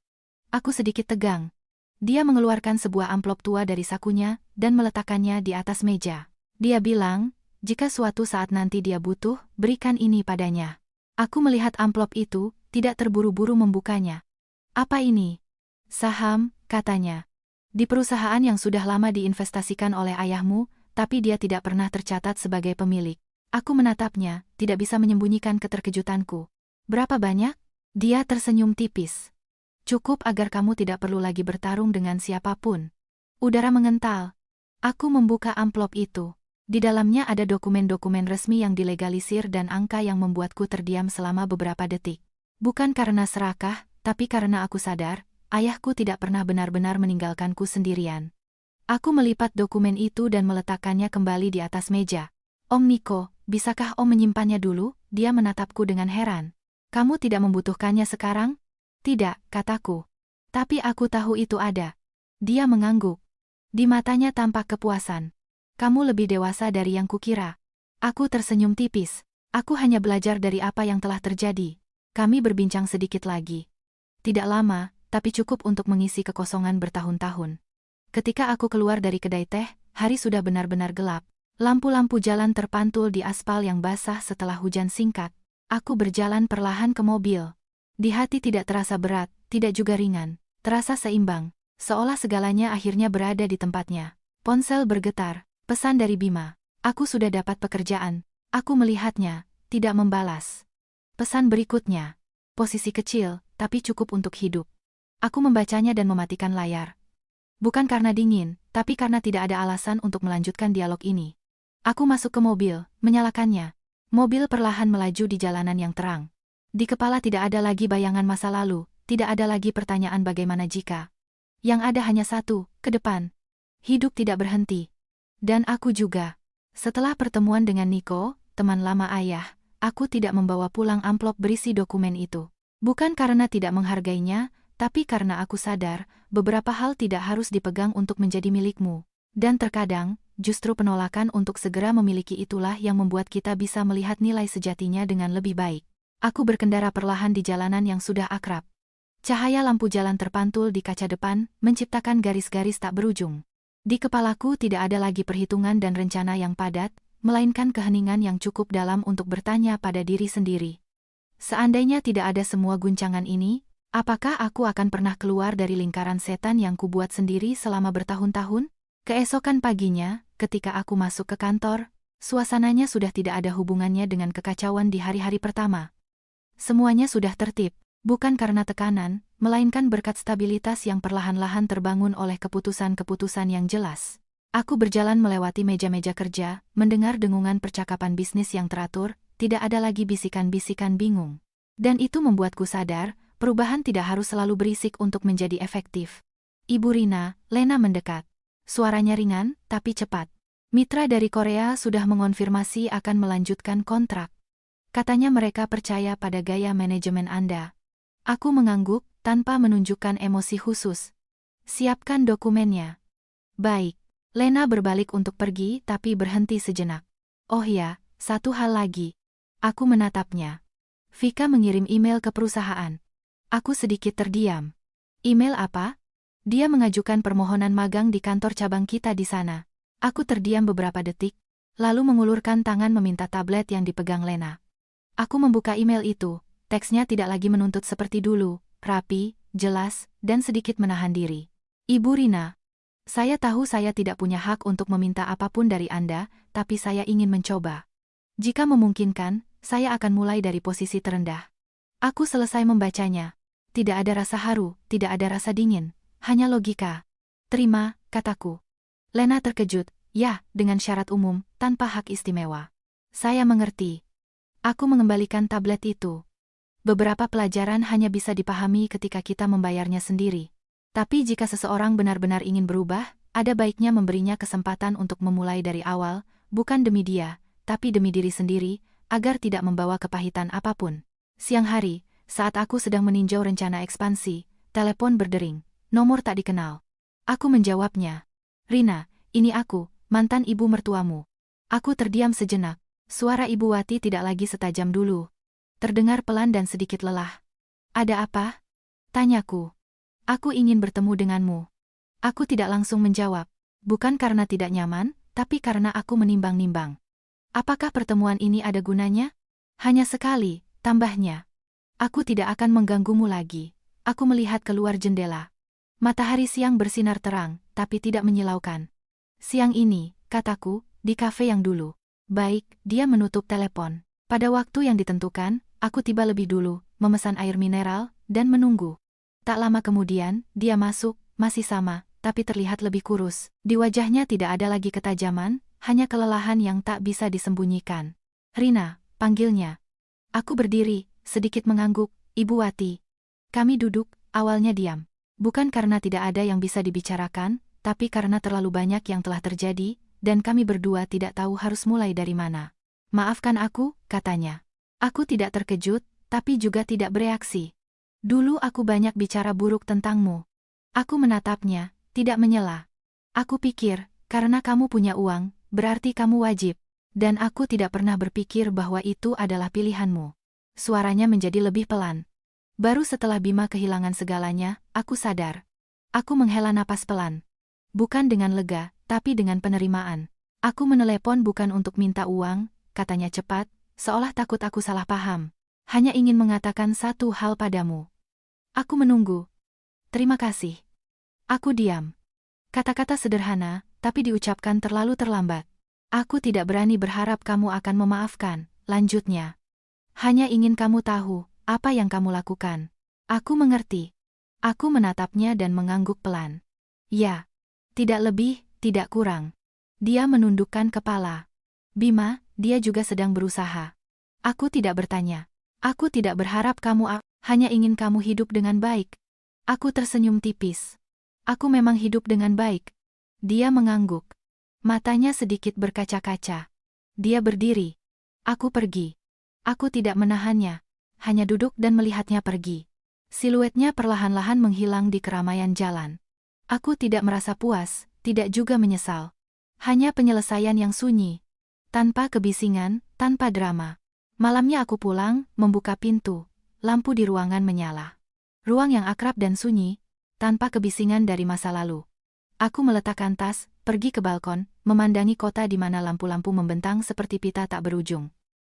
Aku sedikit tegang. Dia mengeluarkan sebuah amplop tua dari sakunya, dan meletakkannya di atas meja. Dia bilang, jika suatu saat nanti dia butuh, berikan ini padanya. Aku melihat amplop itu, tidak terburu-buru membukanya. Apa ini? Saham, katanya. Di perusahaan yang sudah lama diinvestasikan oleh ayahmu, tapi dia tidak pernah tercatat sebagai pemilik. Aku menatapnya, tidak bisa menyembunyikan keterkejutanku. Berapa banyak? Dia tersenyum tipis. Cukup agar kamu tidak perlu lagi bertarung dengan siapapun. Udara mengental. Aku membuka amplop itu. Di dalamnya ada dokumen-dokumen resmi yang dilegalisir dan angka yang membuatku terdiam selama beberapa detik. Bukan karena serakah, tapi karena aku sadar, ayahku tidak pernah benar-benar meninggalkanku sendirian. Aku melipat dokumen itu dan meletakkannya kembali di atas meja. Om Niko, bisakah Om menyimpannya dulu? Dia menatapku dengan heran. Kamu tidak membutuhkannya sekarang? Tidak, kataku. Tapi aku tahu itu ada. Dia mengangguk. Di matanya tampak kepuasan. Kamu lebih dewasa dari yang kukira. Aku tersenyum tipis. Aku hanya belajar dari apa yang telah terjadi. Kami berbincang sedikit lagi. Tidak lama, tapi cukup untuk mengisi kekosongan bertahun-tahun. Ketika aku keluar dari kedai teh, hari sudah benar-benar gelap. Lampu-lampu jalan terpantul di aspal yang basah setelah hujan singkat. Aku berjalan perlahan ke mobil. Di hati tidak terasa berat, tidak juga ringan. Terasa seimbang, seolah segalanya akhirnya berada di tempatnya. Ponsel bergetar. Pesan dari Bima. Aku sudah dapat pekerjaan. Aku melihatnya, tidak membalas. Pesan berikutnya. Posisi kecil, tapi cukup untuk hidup. Aku membacanya dan mematikan layar. Bukan karena dingin, tapi karena tidak ada alasan untuk melanjutkan dialog ini. Aku masuk ke mobil, menyalakannya. Mobil perlahan melaju di jalanan yang terang. Di kepala tidak ada lagi bayangan masa lalu, tidak ada lagi pertanyaan bagaimana jika. Yang ada hanya satu, ke depan. Hidup tidak berhenti. Dan aku juga. Setelah pertemuan dengan Niko, teman lama ayah, aku tidak membawa pulang amplop berisi dokumen itu. Bukan karena tidak menghargainya, tapi karena aku sadar, beberapa hal tidak harus dipegang untuk menjadi milikmu. Dan terkadang, justru penolakan untuk segera memiliki itulah yang membuat kita bisa melihat nilai sejatinya dengan lebih baik. Aku berkendara perlahan di jalanan yang sudah akrab. Cahaya lampu jalan terpantul di kaca depan, menciptakan garis-garis tak berujung. Di kepalaku tidak ada lagi perhitungan dan rencana yang padat, melainkan keheningan yang cukup dalam untuk bertanya pada diri sendiri. Seandainya tidak ada semua guncangan ini, apakah aku akan pernah keluar dari lingkaran setan yang kubuat sendiri selama bertahun-tahun? Keesokan paginya, ketika aku masuk ke kantor, suasananya sudah tidak ada hubungannya dengan kekacauan di hari-hari pertama. Semuanya sudah tertib, bukan karena tekanan, melainkan berkat stabilitas yang perlahan-lahan terbangun oleh keputusan-keputusan yang jelas. Aku berjalan melewati meja-meja kerja, mendengar dengungan percakapan bisnis yang teratur, tidak ada lagi bisikan-bisikan bingung. Dan itu membuatku sadar, perubahan tidak harus selalu berisik untuk menjadi efektif. Ibu Rina, Lena mendekat. Suaranya ringan, tapi cepat. Mitra dari Korea sudah mengonfirmasi akan melanjutkan kontrak. Katanya mereka percaya pada gaya manajemen Anda. Aku mengangguk, tanpa menunjukkan emosi khusus. Siapkan dokumennya. Baik. Lena berbalik untuk pergi tapi berhenti sejenak. Oh ya, satu hal lagi. Aku menatapnya. Vika mengirim email ke perusahaan. Aku sedikit terdiam. Email apa? Dia mengajukan permohonan magang di kantor cabang kita di sana. Aku terdiam beberapa detik, lalu mengulurkan tangan meminta tablet yang dipegang Lena. Aku membuka email itu, teksnya tidak lagi menuntut seperti dulu, rapi, jelas, dan sedikit menahan diri. Ibu Rina, saya tahu saya tidak punya hak untuk meminta apapun dari Anda, tapi saya ingin mencoba. Jika memungkinkan, saya akan mulai dari posisi terendah. Aku selesai membacanya. Tidak ada rasa haru, tidak ada rasa dingin, hanya logika. Terima, kataku. Lena terkejut, ya, dengan syarat umum, tanpa hak istimewa. Saya mengerti. Aku mengembalikan tablet itu. Beberapa pelajaran hanya bisa dipahami ketika kita membayarnya sendiri. Tapi jika seseorang benar-benar ingin berubah, ada baiknya memberinya kesempatan untuk memulai dari awal, bukan demi dia, tapi demi diri sendiri, agar tidak membawa kepahitan apapun. Siang hari, saat aku sedang meninjau rencana ekspansi, telepon berdering, nomor tak dikenal. Aku menjawabnya. Rina, ini aku, mantan ibu mertuamu. Aku terdiam sejenak. Suara Ibu Wati tidak lagi setajam dulu. Terdengar pelan dan sedikit lelah. Ada apa? Tanyaku. Aku ingin bertemu denganmu. Aku tidak langsung menjawab. Bukan karena tidak nyaman, tapi karena aku menimbang-nimbang. Apakah pertemuan ini ada gunanya? Hanya sekali, tambahnya. Aku tidak akan mengganggumu lagi. Aku melihat keluar jendela. Matahari siang bersinar terang, tapi tidak menyilaukan. Siang ini, kataku, di kafe yang dulu. Baik, dia menutup telepon. Pada waktu yang ditentukan, aku tiba lebih dulu, memesan air mineral, dan menunggu. Tak lama kemudian, dia masuk, masih sama, tapi terlihat lebih kurus. Di wajahnya tidak ada lagi ketajaman, hanya kelelahan yang tak bisa disembunyikan. Rina, panggilnya. Aku berdiri, sedikit mengangguk. Ibu Wati. Kami duduk, awalnya diam. Bukan karena tidak ada yang bisa dibicarakan, tapi karena terlalu banyak yang telah terjadi, dan kami berdua tidak tahu harus mulai dari mana. Maafkan aku, katanya. Aku tidak terkejut, tapi juga tidak bereaksi. Dulu aku banyak bicara buruk tentangmu. Aku menatapnya, tidak menyela. Aku pikir, karena kamu punya uang, berarti kamu wajib. Dan aku tidak pernah berpikir bahwa itu adalah pilihanmu. Suaranya menjadi lebih pelan. Baru setelah Bima kehilangan segalanya, aku sadar. Aku menghela napas pelan. Bukan dengan lega, tapi dengan penerimaan. Aku menelepon bukan untuk minta uang, katanya cepat, seolah takut aku salah paham. Hanya ingin mengatakan satu hal padamu. Aku menunggu. Terima kasih. Aku diam. Kata-kata sederhana, tapi diucapkan terlalu terlambat. Aku tidak berani berharap kamu akan memaafkan, lanjutnya. Hanya ingin kamu tahu, apa yang kamu lakukan. Aku mengerti. Aku menatapnya dan mengangguk pelan. Ya. Tidak lebih, tidak kurang. Dia menundukkan kepala. Bima, dia juga sedang berusaha. Aku tidak bertanya. Aku tidak berharap kamu hanya ingin kamu hidup dengan baik. Aku tersenyum tipis. Aku memang hidup dengan baik. Dia mengangguk. Matanya sedikit berkaca-kaca. Dia berdiri. Aku pergi. Aku tidak menahannya. Hanya duduk dan melihatnya pergi. Siluetnya perlahan-lahan menghilang di keramaian jalan. Aku tidak merasa puas, tidak juga menyesal. Hanya penyelesaian yang sunyi. Tanpa kebisingan, tanpa drama. Malamnya aku pulang, membuka pintu. Lampu di ruangan menyala. Ruang yang akrab dan sunyi, tanpa kebisingan dari masa lalu. Aku meletakkan tas, pergi ke balkon, memandangi kota di mana lampu-lampu membentang seperti pita tak berujung.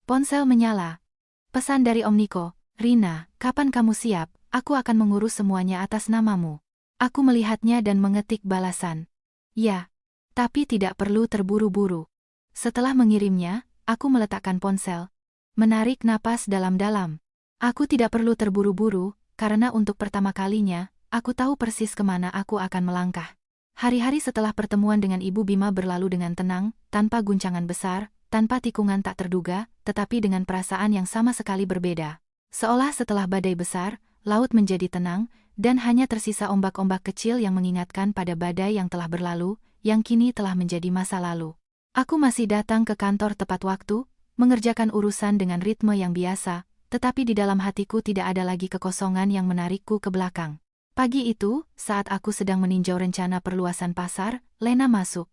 Ponsel menyala. Pesan dari Omniko, Rina, kapan kamu siap, aku akan mengurus semuanya atas namamu. Aku melihatnya dan mengetik balasan. Ya. Tapi tidak perlu terburu-buru. Setelah mengirimnya, aku meletakkan ponsel. Menarik napas dalam-dalam. Aku tidak perlu terburu-buru, karena untuk pertama kalinya, aku tahu persis kemana aku akan melangkah. Hari-hari setelah pertemuan dengan Ibu Bima berlalu dengan tenang, tanpa guncangan besar, tanpa tikungan tak terduga, tetapi dengan perasaan yang sama sekali berbeda. Seolah setelah badai besar, laut menjadi tenang, dan hanya tersisa ombak-ombak kecil yang mengingatkan pada badai yang telah berlalu, yang kini telah menjadi masa lalu. Aku masih datang ke kantor tepat waktu, mengerjakan urusan dengan ritme yang biasa, tetapi di dalam hatiku tidak ada lagi kekosongan yang menarikku ke belakang. Pagi itu, saat aku sedang meninjau rencana perluasan pasar, Lena masuk.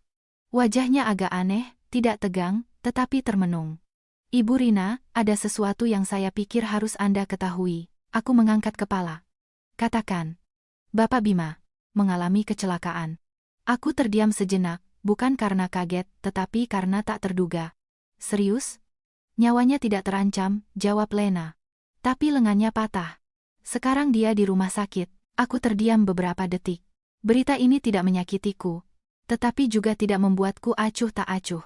Wajahnya agak aneh, tidak tegang, tetapi termenung. Ibu Rina, ada sesuatu yang saya pikir harus Anda ketahui. Aku mengangkat kepala. Katakan. Bapak Bima mengalami kecelakaan. Aku terdiam sejenak, bukan karena kaget, tetapi karena tak terduga. Serius? Nyawanya tidak terancam, jawab Lena. Tapi lengannya patah. Sekarang dia di rumah sakit. Aku terdiam beberapa detik. Berita ini tidak menyakitiku, tetapi juga tidak membuatku acuh tak acuh.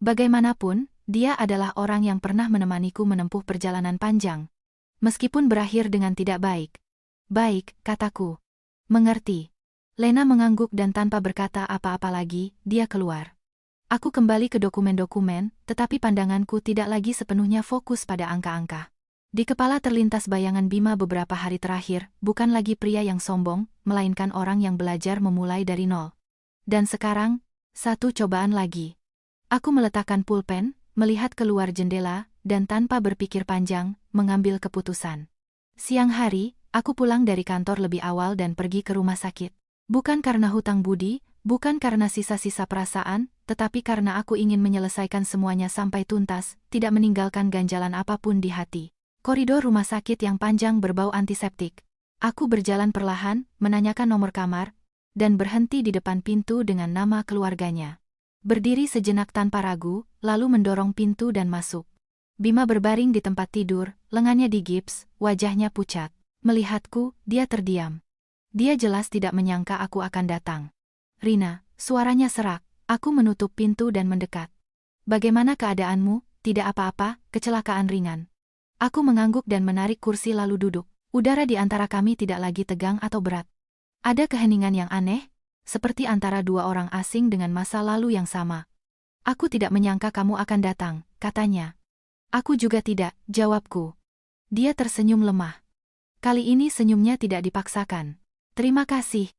Bagaimanapun, dia adalah orang yang pernah menemaniku menempuh perjalanan panjang. Meskipun berakhir dengan tidak baik. Baik, kataku. Mengerti. Lena mengangguk dan tanpa berkata apa-apa lagi, dia keluar. Aku kembali ke dokumen-dokumen, tetapi pandanganku tidak lagi sepenuhnya fokus pada angka-angka. Di kepala terlintas bayangan Bima beberapa hari terakhir, bukan lagi pria yang sombong, melainkan orang yang belajar memulai dari nol. Dan sekarang, satu cobaan lagi. Aku meletakkan pulpen, melihat keluar jendela, dan tanpa berpikir panjang, mengambil keputusan. Siang hari, aku pulang dari kantor lebih awal dan pergi ke rumah sakit. Bukan karena hutang budi, bukan karena sisa-sisa perasaan, tetapi karena aku ingin menyelesaikan semuanya sampai tuntas, tidak meninggalkan ganjalan apapun di hati. Koridor rumah sakit yang panjang berbau antiseptik. Aku berjalan perlahan, menanyakan nomor kamar, dan berhenti di depan pintu dengan nama keluarganya. Berdiri sejenak tanpa ragu, lalu mendorong pintu dan masuk. Bima berbaring di tempat tidur, lengannya digips, wajahnya pucat. Melihatku, dia terdiam. Dia jelas tidak menyangka aku akan datang. Rina, suaranya serak. Aku menutup pintu dan mendekat. Bagaimana keadaanmu? Tidak apa-apa, kecelakaan ringan. Aku mengangguk dan menarik kursi lalu duduk. Udara di antara kami tidak lagi tegang atau berat. Ada keheningan yang aneh, seperti antara dua orang asing dengan masa lalu yang sama. Aku tidak menyangka kamu akan datang, katanya. Aku juga tidak, jawabku. Dia tersenyum lemah. Kali ini senyumnya tidak dipaksakan. Terima kasih.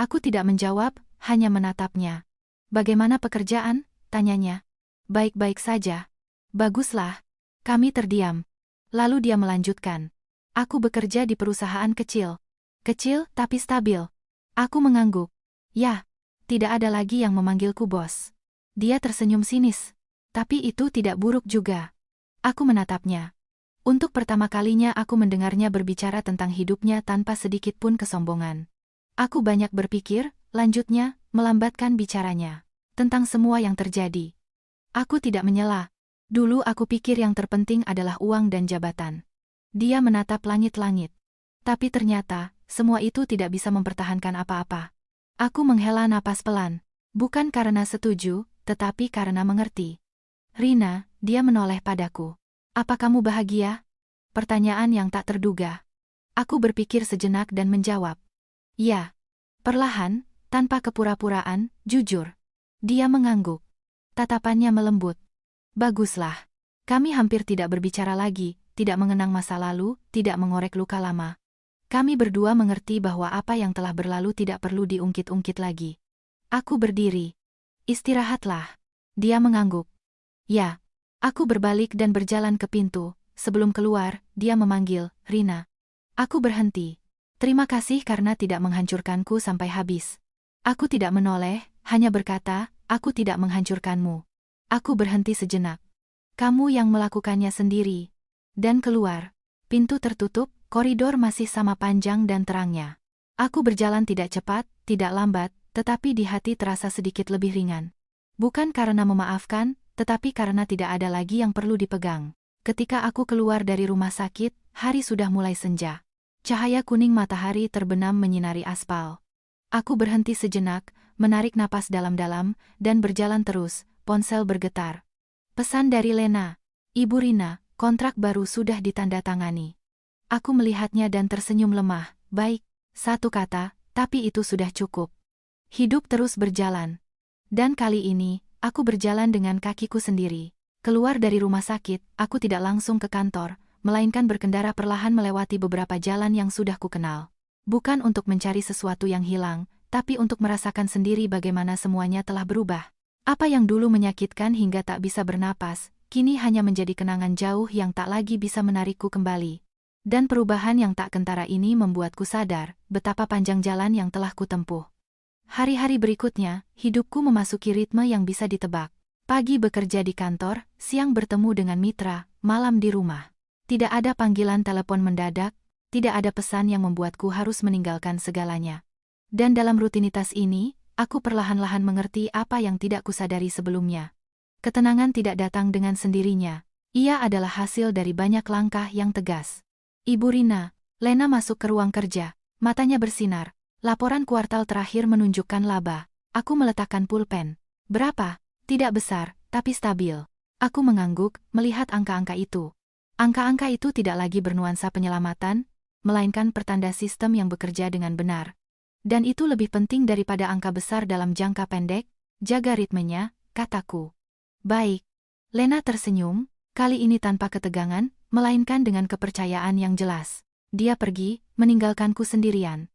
Aku tidak menjawab, hanya menatapnya. Bagaimana pekerjaan? Tanyanya. Baik-baik saja. Baguslah. Kami terdiam. Lalu dia melanjutkan. Aku bekerja di perusahaan kecil. Kecil tapi stabil. Aku mengangguk. Ya, tidak ada lagi yang memanggilku bos. Dia tersenyum sinis. Tapi itu tidak buruk juga. Aku menatapnya. Untuk pertama kalinya aku mendengarnya berbicara tentang hidupnya tanpa sedikit pun kesombongan. Aku banyak berpikir, lanjutnya, melambatkan bicaranya. Tentang semua yang terjadi. Aku tidak menyela. Dulu aku pikir yang terpenting adalah uang dan jabatan. Dia menatap langit-langit. Tapi ternyata, semua itu tidak bisa mempertahankan apa-apa. Aku menghela napas pelan. Bukan karena setuju, tetapi karena mengerti. Rina, dia menoleh padaku. Apa kamu bahagia? Pertanyaan yang tak terduga. Aku berpikir sejenak dan menjawab. Ya. Perlahan, tanpa kepura-puraan, jujur. Dia mengangguk. Tatapannya melembut. Baguslah. Kami hampir tidak berbicara lagi, tidak mengenang masa lalu, tidak mengorek luka lama. Kami berdua mengerti bahwa apa yang telah berlalu tidak perlu diungkit-ungkit lagi. Aku berdiri. Istirahatlah. Dia mengangguk. Ya. Aku berbalik dan berjalan ke pintu. Sebelum keluar, dia memanggil, Rina. Aku berhenti. Terima kasih karena tidak menghancurkanku sampai habis. Aku tidak menoleh, hanya berkata, aku tidak menghancurkanmu. Aku berhenti sejenak. Kamu yang melakukannya sendiri. Dan keluar. Pintu tertutup, koridor masih sama panjang dan terangnya. Aku berjalan tidak cepat, tidak lambat, tetapi di hati terasa sedikit lebih ringan. Bukan karena memaafkan, tetapi karena tidak ada lagi yang perlu dipegang. Ketika aku keluar dari rumah sakit, hari sudah mulai senja. Cahaya kuning matahari terbenam menyinari aspal. Aku berhenti sejenak, menarik napas dalam-dalam, dan berjalan terus, ponsel bergetar. Pesan dari Lena. Ibu Rina, kontrak baru sudah ditandatangani. Aku melihatnya dan tersenyum lemah. Baik, satu kata, tapi itu sudah cukup. Hidup terus berjalan. Dan kali ini, aku berjalan dengan kakiku sendiri. Keluar dari rumah sakit, aku tidak langsung ke kantor, melainkan berkendara perlahan melewati beberapa jalan yang sudah kukenal. Bukan untuk mencari sesuatu yang hilang, tapi untuk merasakan sendiri bagaimana semuanya telah berubah. Apa yang dulu menyakitkan hingga tak bisa bernapas, kini hanya menjadi kenangan jauh yang tak lagi bisa menarikku kembali. Dan perubahan yang tak kentara ini membuatku sadar betapa panjang jalan yang telah kutempuh. Hari-hari berikutnya, hidupku memasuki ritme yang bisa ditebak. Pagi bekerja di kantor, siang bertemu dengan mitra, malam di rumah. Tidak ada panggilan telepon mendadak, tidak ada pesan yang membuatku harus meninggalkan segalanya. Dan dalam rutinitas ini, aku perlahan-lahan mengerti apa yang tidak kusadari sebelumnya. Ketenangan tidak datang dengan sendirinya. Ia adalah hasil dari banyak langkah yang tegas. Ibu Rina, Lena masuk ke ruang kerja. Matanya bersinar. Laporan kuartal terakhir menunjukkan laba. Aku meletakkan pulpen. Berapa? Tidak besar, tapi stabil. Aku mengangguk, melihat angka-angka itu. Angka-angka itu tidak lagi bernuansa penyelamatan, melainkan pertanda sistem yang bekerja dengan benar. Dan itu lebih penting daripada angka besar dalam jangka pendek, jaga ritmenya, kataku. Baik. Lena tersenyum, kali ini tanpa ketegangan, melainkan dengan kepercayaan yang jelas. Dia pergi, meninggalkanku sendirian.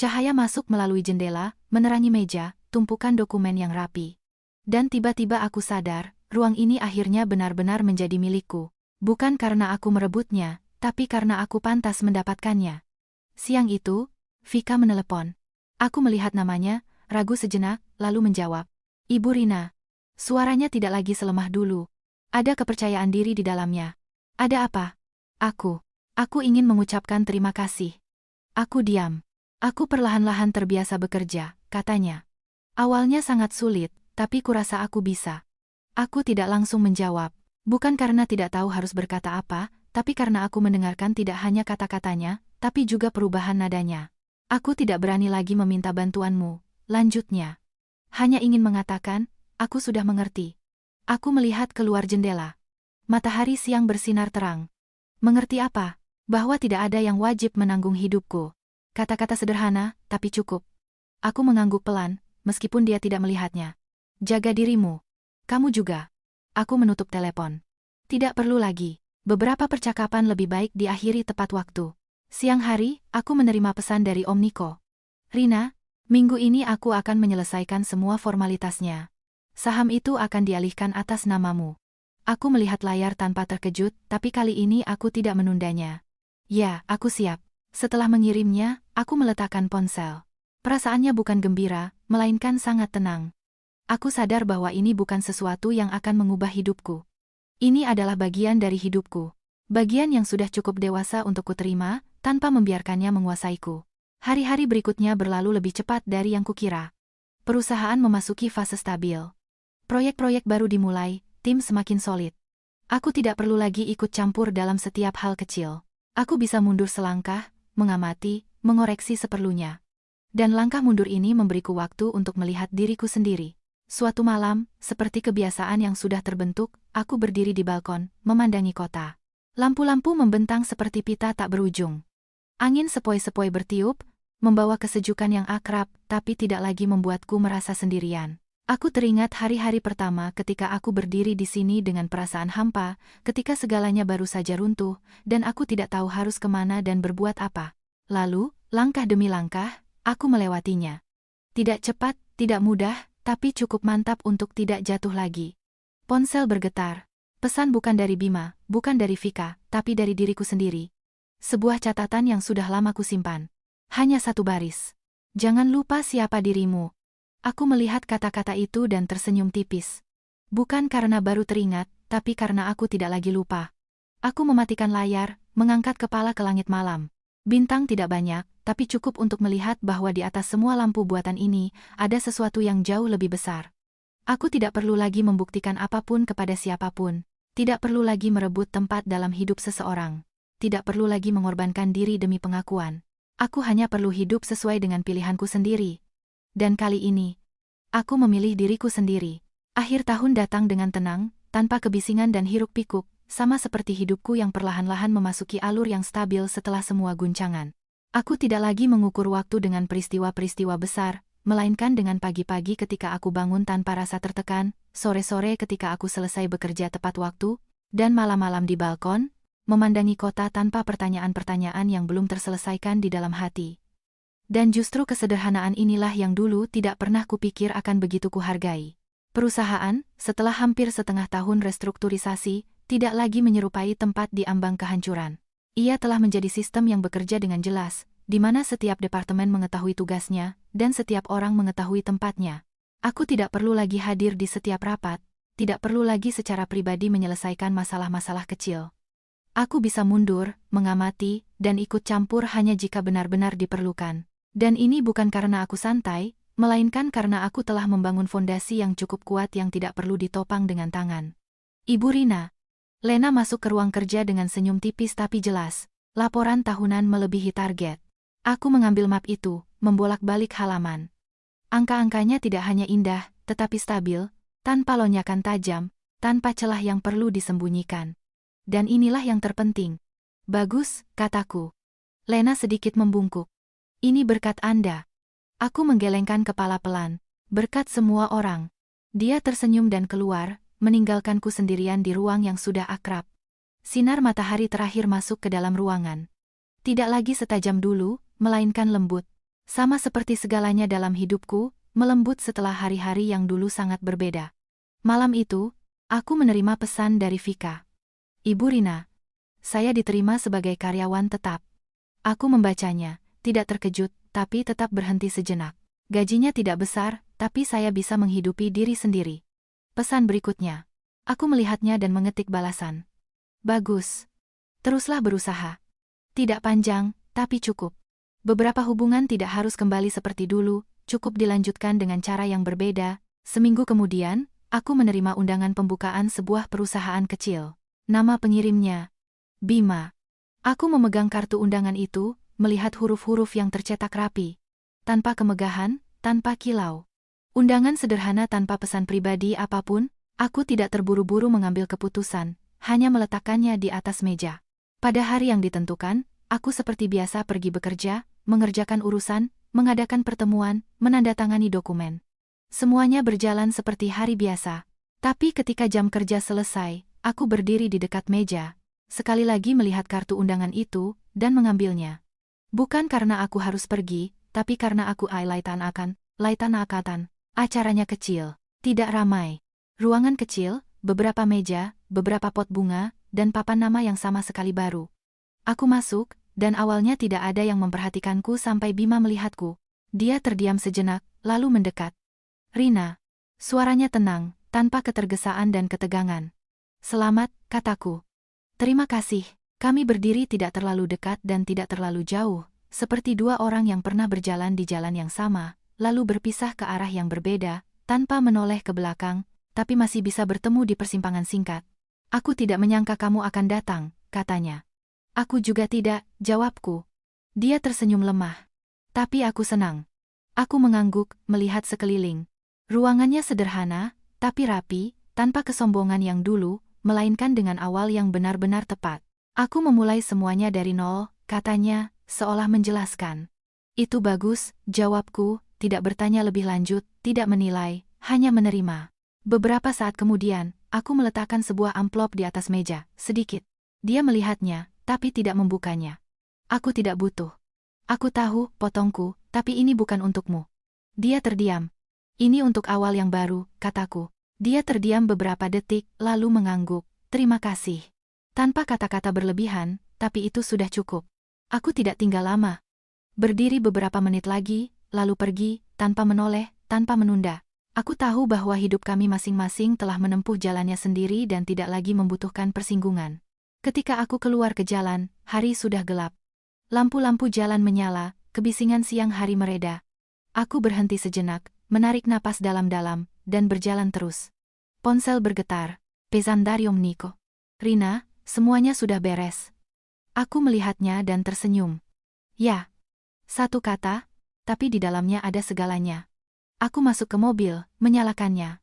Cahaya masuk melalui jendela, menerangi meja, tumpukan dokumen yang rapi. Dan tiba-tiba aku sadar, ruang ini akhirnya benar-benar menjadi milikku. Bukan karena aku merebutnya, tapi karena aku pantas mendapatkannya. Siang itu, Vika menelepon. Aku melihat namanya, ragu sejenak, lalu menjawab. Ibu Rina. Suaranya tidak lagi selemah dulu. Ada kepercayaan diri di dalamnya. Ada apa? Aku ingin mengucapkan terima kasih. Aku diam. Aku perlahan-lahan terbiasa bekerja, katanya. Awalnya sangat sulit, tapi kurasa aku bisa. Aku tidak langsung menjawab. Bukan karena tidak tahu harus berkata apa, tapi karena aku mendengarkan tidak hanya kata-katanya, tapi juga perubahan nadanya. Aku tidak berani lagi meminta bantuanmu, lanjutnya. Hanya ingin mengatakan, aku sudah mengerti. Aku melihat keluar jendela. Matahari siang bersinar terang. Mengerti apa? Bahwa tidak ada yang wajib menanggung hidupku. Kata-kata sederhana, tapi cukup. Aku mengangguk pelan, meskipun dia tidak melihatnya. Jaga dirimu. Kamu juga. Aku menutup telepon. Tidak perlu lagi. Beberapa percakapan lebih baik diakhiri tepat waktu. Siang hari, aku menerima pesan dari Om Niko. Rina, minggu ini aku akan menyelesaikan semua formalitasnya. Saham itu akan dialihkan atas namamu. Aku melihat layar tanpa terkejut, tapi kali ini aku tidak menundanya. Ya, aku siap. Setelah mengirimnya, aku meletakkan ponsel. Perasaannya bukan gembira, melainkan sangat tenang. Aku sadar bahwa ini bukan sesuatu yang akan mengubah hidupku. Ini adalah bagian dari hidupku. Bagian yang sudah cukup dewasa untuk kuterima, tanpa membiarkannya menguasaiku. Hari-hari berikutnya berlalu lebih cepat dari yang kukira. Perusahaan memasuki fase stabil. Proyek-proyek baru dimulai, tim semakin solid. Aku tidak perlu lagi ikut campur dalam setiap hal kecil. Aku bisa mundur selangkah, mengamati, mengoreksi seperlunya. Dan langkah mundur ini memberiku waktu untuk melihat diriku sendiri. Suatu malam, seperti kebiasaan yang sudah terbentuk, aku berdiri di balkon, memandangi kota. Lampu-lampu membentang seperti pita tak berujung. Angin sepoi-sepoi bertiup, membawa kesejukan yang akrab, tapi tidak lagi membuatku merasa sendirian. Aku teringat hari-hari pertama ketika aku berdiri di sini dengan perasaan hampa, ketika segalanya baru saja runtuh, dan aku tidak tahu harus kemana dan berbuat apa. Lalu, langkah demi langkah, aku melewatinya. Tidak cepat, tidak mudah, tapi cukup mantap untuk tidak jatuh lagi. Ponsel bergetar. Pesan bukan dari Bima, bukan dari Vika, tapi dari diriku sendiri. Sebuah catatan yang sudah lama kusimpan. Hanya satu baris. Jangan lupa siapa dirimu. Aku melihat kata-kata itu dan tersenyum tipis. Bukan karena baru teringat, tapi karena aku tidak lagi lupa. Aku mematikan layar, mengangkat kepala ke langit malam. Bintang tidak banyak, tapi cukup untuk melihat bahwa di atas semua lampu buatan ini, ada sesuatu yang jauh lebih besar. Aku tidak perlu lagi membuktikan apapun kepada siapapun. Tidak perlu lagi merebut tempat dalam hidup seseorang. Tidak perlu lagi mengorbankan diri demi pengakuan. Aku hanya perlu hidup sesuai dengan pilihanku sendiri. Dan kali ini, aku memilih diriku sendiri. Akhir tahun datang dengan tenang, tanpa kebisingan dan hiruk-pikuk, sama seperti hidupku yang perlahan-lahan memasuki alur yang stabil setelah semua guncangan. Aku tidak lagi mengukur waktu dengan peristiwa-peristiwa besar, melainkan dengan pagi-pagi ketika aku bangun tanpa rasa tertekan, sore-sore ketika aku selesai bekerja tepat waktu, dan malam-malam di balkon, memandangi kota tanpa pertanyaan-pertanyaan yang belum terselesaikan di dalam hati. Dan justru kesederhanaan inilah yang dulu tidak pernah kupikir akan begitu kuhargai. Perusahaan, setelah hampir setengah tahun restrukturisasi, tidak lagi menyerupai tempat di ambang kehancuran. Ia telah menjadi sistem yang bekerja dengan jelas, di mana setiap departemen mengetahui tugasnya, dan setiap orang mengetahui tempatnya. Aku tidak perlu lagi hadir di setiap rapat, tidak perlu lagi secara pribadi menyelesaikan masalah-masalah kecil. Aku bisa mundur, mengamati, dan ikut campur hanya jika benar-benar diperlukan. Dan ini bukan karena aku santai, melainkan karena aku telah membangun fondasi yang cukup kuat yang tidak perlu ditopang dengan tangan. Ibu Rina. Lena masuk ke ruang kerja dengan senyum tipis tapi jelas. Laporan tahunan melebihi target. Aku mengambil map itu, membolak-balik halaman. Angka-angkanya tidak hanya indah, tetapi stabil, tanpa lonjakan tajam, tanpa celah yang perlu disembunyikan. Dan inilah yang terpenting. Bagus, kataku. Lena sedikit membungkuk. Ini berkat Anda. Aku menggelengkan kepala pelan. Berkat semua orang. Dia tersenyum dan keluar, meninggalkanku sendirian di ruang yang sudah akrab. Sinar matahari terakhir masuk ke dalam ruangan. Tidak lagi setajam dulu, melainkan lembut. Sama seperti segalanya dalam hidupku, melembut setelah hari-hari yang dulu sangat berbeda. Malam itu, aku menerima pesan dari Vika. Ibu Rina, saya diterima sebagai karyawan tetap. Aku membacanya, tidak terkejut, tapi tetap berhenti sejenak. Gajinya tidak besar, tapi saya bisa menghidupi diri sendiri. Pesan berikutnya. Aku melihatnya dan mengetik balasan. Bagus. Teruslah berusaha. Tidak panjang, tapi cukup. Beberapa hubungan tidak harus kembali seperti dulu, cukup dilanjutkan dengan cara yang berbeda. Seminggu kemudian, aku menerima undangan pembukaan sebuah perusahaan kecil. Nama pengirimnya, Bima. Aku memegang kartu undangan itu, melihat huruf-huruf yang tercetak rapi. Tanpa kemegahan, tanpa kilau. Undangan sederhana tanpa pesan pribadi apapun, Aku tidak terburu-buru mengambil keputusan, hanya meletakkannya di atas meja. Pada hari yang ditentukan, aku seperti biasa pergi bekerja, mengerjakan urusan, mengadakan pertemuan, menandatangani dokumen. Semuanya berjalan seperti hari biasa. Tapi ketika jam kerja selesai, aku berdiri di dekat meja, sekali lagi melihat kartu undangan itu, dan mengambilnya. Bukan karena aku harus pergi, tapi karena aku laitan akatan. Acaranya kecil, tidak ramai. Ruangan kecil, beberapa meja, beberapa pot bunga, dan papan nama yang sama sekali baru. Aku masuk, dan awalnya tidak ada yang memperhatikanku sampai Bima melihatku. Dia terdiam sejenak, lalu mendekat. "Rina." Suaranya tenang, tanpa ketergesaan dan ketegangan. "Selamat," kataku. "Terima kasih." Kami berdiri tidak terlalu dekat dan tidak terlalu jauh, seperti dua orang yang pernah berjalan di jalan yang sama, lalu berpisah ke arah yang berbeda, tanpa menoleh ke belakang, tapi masih bisa bertemu di persimpangan singkat. "Aku tidak menyangka kamu akan datang," katanya. "Aku juga tidak," jawabku. Dia tersenyum lemah. "Tapi aku senang." Aku mengangguk, melihat sekeliling. Ruangannya sederhana, tapi rapi, tanpa kesombongan yang dulu, melainkan dengan awal yang benar-benar tepat. "Aku memulai semuanya dari nol," katanya, seolah menjelaskan. "Itu bagus," jawabku, tidak bertanya lebih lanjut, tidak menilai, hanya menerima. Beberapa saat kemudian, aku meletakkan sebuah amplop di atas meja, sedikit. Dia melihatnya, tapi tidak membukanya. "Aku tidak butuh." "Aku tahu," potongku, "tapi ini bukan untukmu." Dia terdiam. "Ini untuk awal yang baru," kataku. Dia terdiam beberapa detik, lalu mengangguk. "Terima kasih." Tanpa kata-kata berlebihan, tapi itu sudah cukup. Aku tidak tinggal lama. Berdiri beberapa menit lagi, lalu pergi, tanpa menoleh, tanpa menunda. Aku tahu bahwa hidup kami masing-masing telah menempuh jalannya sendiri dan tidak lagi membutuhkan persinggungan. Ketika aku keluar ke jalan, hari sudah gelap. Lampu-lampu jalan menyala, kebisingan siang hari mereda. Aku berhenti sejenak, menarik napas dalam-dalam, dan berjalan terus. Ponsel bergetar. "Pesandarium Niko." "Rina, semuanya sudah beres." Aku melihatnya dan tersenyum. "Ya." Satu kata, tapi di dalamnya ada segalanya. Aku masuk ke mobil, menyalakannya.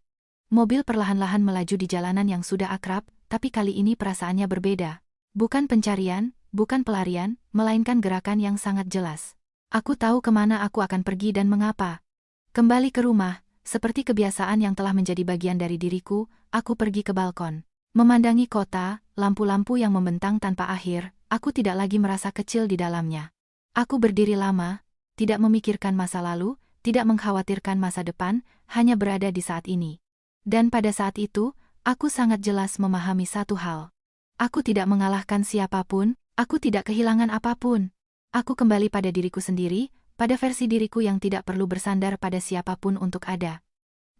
Mobil perlahan-lahan melaju di jalanan yang sudah akrab, tapi kali ini perasaannya berbeda. Bukan pencarian, bukan pelarian, melainkan gerakan yang sangat jelas. Aku tahu kemana aku akan pergi dan mengapa. Kembali ke rumah, seperti kebiasaan yang telah menjadi bagian dari diriku, aku pergi ke balkon. Memandangi kota, lampu-lampu yang membentang tanpa akhir, aku tidak lagi merasa kecil di dalamnya. Aku berdiri lama, tidak memikirkan masa lalu, tidak mengkhawatirkan masa depan, hanya berada di saat ini. Dan pada saat itu, aku sangat jelas memahami satu hal. Aku tidak mengalahkan siapapun, aku tidak kehilangan apapun. Aku kembali pada diriku sendiri, pada versi diriku yang tidak perlu bersandar pada siapapun untuk ada.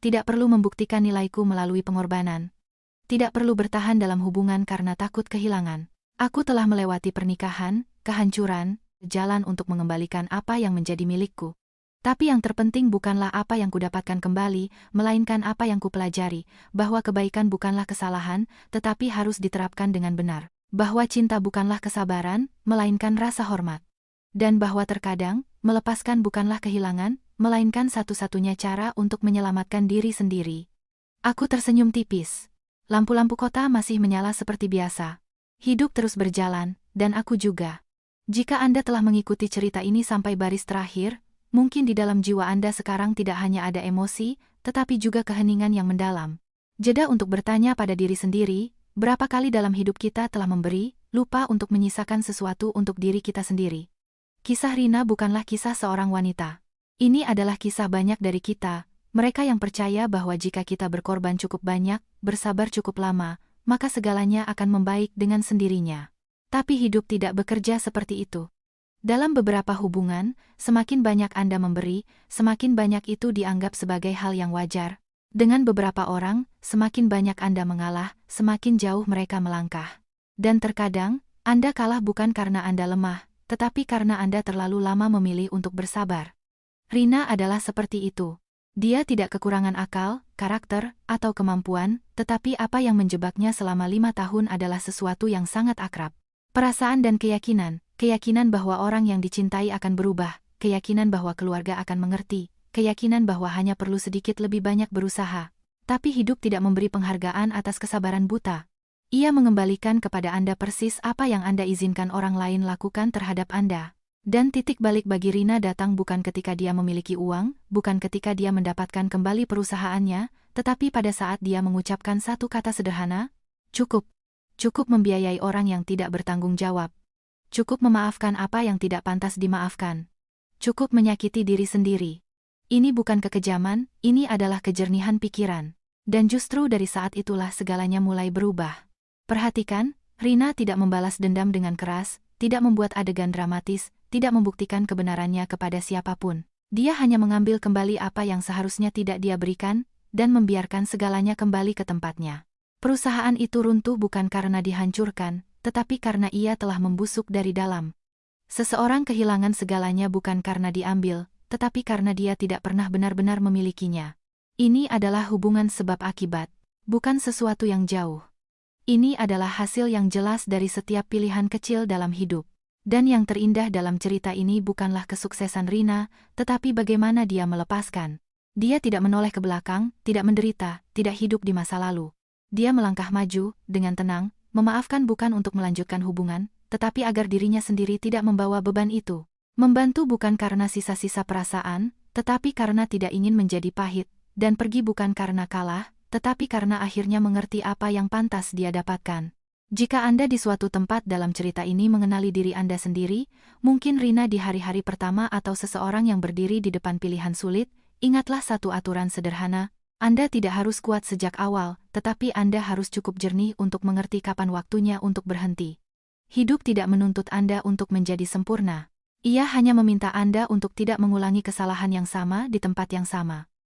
Tidak perlu membuktikan nilaiku melalui pengorbanan. Tidak perlu bertahan dalam hubungan karena takut kehilangan. Aku telah melewati pernikahan, kehancuran, jalan untuk mengembalikan apa yang menjadi milikku. Tapi yang terpenting bukanlah apa yang kudapatkan kembali, melainkan apa yang kupelajari, bahwa kebaikan bukanlah kesalahan, tetapi harus diterapkan dengan benar. Bahwa cinta bukanlah kesabaran, melainkan rasa hormat. Dan bahwa terkadang, melepaskan bukanlah kehilangan, melainkan satu-satunya cara untuk menyelamatkan diri sendiri. Aku tersenyum tipis. Lampu-lampu kota masih menyala seperti biasa. Hidup terus berjalan, dan aku juga. Jika Anda telah mengikuti cerita ini sampai baris terakhir, mungkin di dalam jiwa Anda sekarang tidak hanya ada emosi, tetapi juga keheningan yang mendalam. Jeda untuk bertanya pada diri sendiri, berapa kali dalam hidup kita telah memberi, lupa untuk menyisakan sesuatu untuk diri kita sendiri. Kisah Rina bukanlah kisah seorang wanita. Ini adalah kisah banyak dari kita, mereka yang percaya bahwa jika kita berkorban cukup banyak, bersabar cukup lama, maka segalanya akan membaik dengan sendirinya. Tapi hidup tidak bekerja seperti itu. Dalam beberapa hubungan, semakin banyak Anda memberi, semakin banyak itu dianggap sebagai hal yang wajar. Dengan beberapa orang, semakin banyak Anda mengalah, semakin jauh mereka melangkah. Dan terkadang, Anda kalah bukan karena Anda lemah, tetapi karena Anda terlalu lama memilih untuk bersabar. Rina adalah seperti itu. Dia tidak kekurangan akal, karakter, atau kemampuan, tetapi apa yang menjebaknya selama 5 tahun adalah sesuatu yang sangat akrab. Perasaan dan keyakinan bahwa orang yang dicintai akan berubah, keyakinan bahwa keluarga akan mengerti, keyakinan bahwa hanya perlu sedikit lebih banyak berusaha. Tapi hidup tidak memberi penghargaan atas kesabaran buta. Ia mengembalikan kepada Anda persis apa yang Anda izinkan orang lain lakukan terhadap Anda. Dan titik balik bagi Rina datang bukan ketika dia memiliki uang, bukan ketika dia mendapatkan kembali perusahaannya, tetapi pada saat dia mengucapkan satu kata sederhana, cukup. Cukup membiayai orang yang tidak bertanggung jawab. Cukup memaafkan apa yang tidak pantas dimaafkan. Cukup menyakiti diri sendiri. Ini bukan kekejaman, ini adalah kejernihan pikiran. Dan justru dari saat itulah segalanya mulai berubah. Perhatikan, Rina tidak membalas dendam dengan keras, tidak membuat adegan dramatis, tidak membuktikan kebenarannya kepada siapapun. Dia hanya mengambil kembali apa yang seharusnya tidak dia berikan, dan membiarkan segalanya kembali ke tempatnya. Perusahaan itu runtuh bukan karena dihancurkan, tetapi karena ia telah membusuk dari dalam. Seseorang kehilangan segalanya bukan karena diambil, tetapi karena dia tidak pernah benar-benar memilikinya. Ini adalah hubungan sebab akibat, bukan sesuatu yang jauh. Ini adalah hasil yang jelas dari setiap pilihan kecil dalam hidup. Dan yang terindah dalam cerita ini bukanlah kesuksesan Rina, tetapi bagaimana dia melepaskan. Dia tidak menoleh ke belakang, tidak menderita, tidak hidup di masa lalu. Dia melangkah maju, dengan tenang, memaafkan bukan untuk melanjutkan hubungan, tetapi agar dirinya sendiri tidak membawa beban itu. Membantu bukan karena sisa-sisa perasaan, tetapi karena tidak ingin menjadi pahit, dan pergi bukan karena kalah, tetapi karena akhirnya mengerti apa yang pantas dia dapatkan. Jika Anda di suatu tempat dalam cerita ini mengenali diri Anda sendiri, mungkin Rina di hari-hari pertama atau seseorang yang berdiri di depan pilihan sulit, ingatlah satu aturan sederhana. Anda tidak harus kuat sejak awal, tetapi Anda harus cukup jernih untuk mengerti kapan waktunya untuk berhenti. Hidup tidak menuntut Anda untuk menjadi sempurna. Ia hanya meminta Anda untuk tidak mengulangi kesalahan yang sama di tempat yang sama.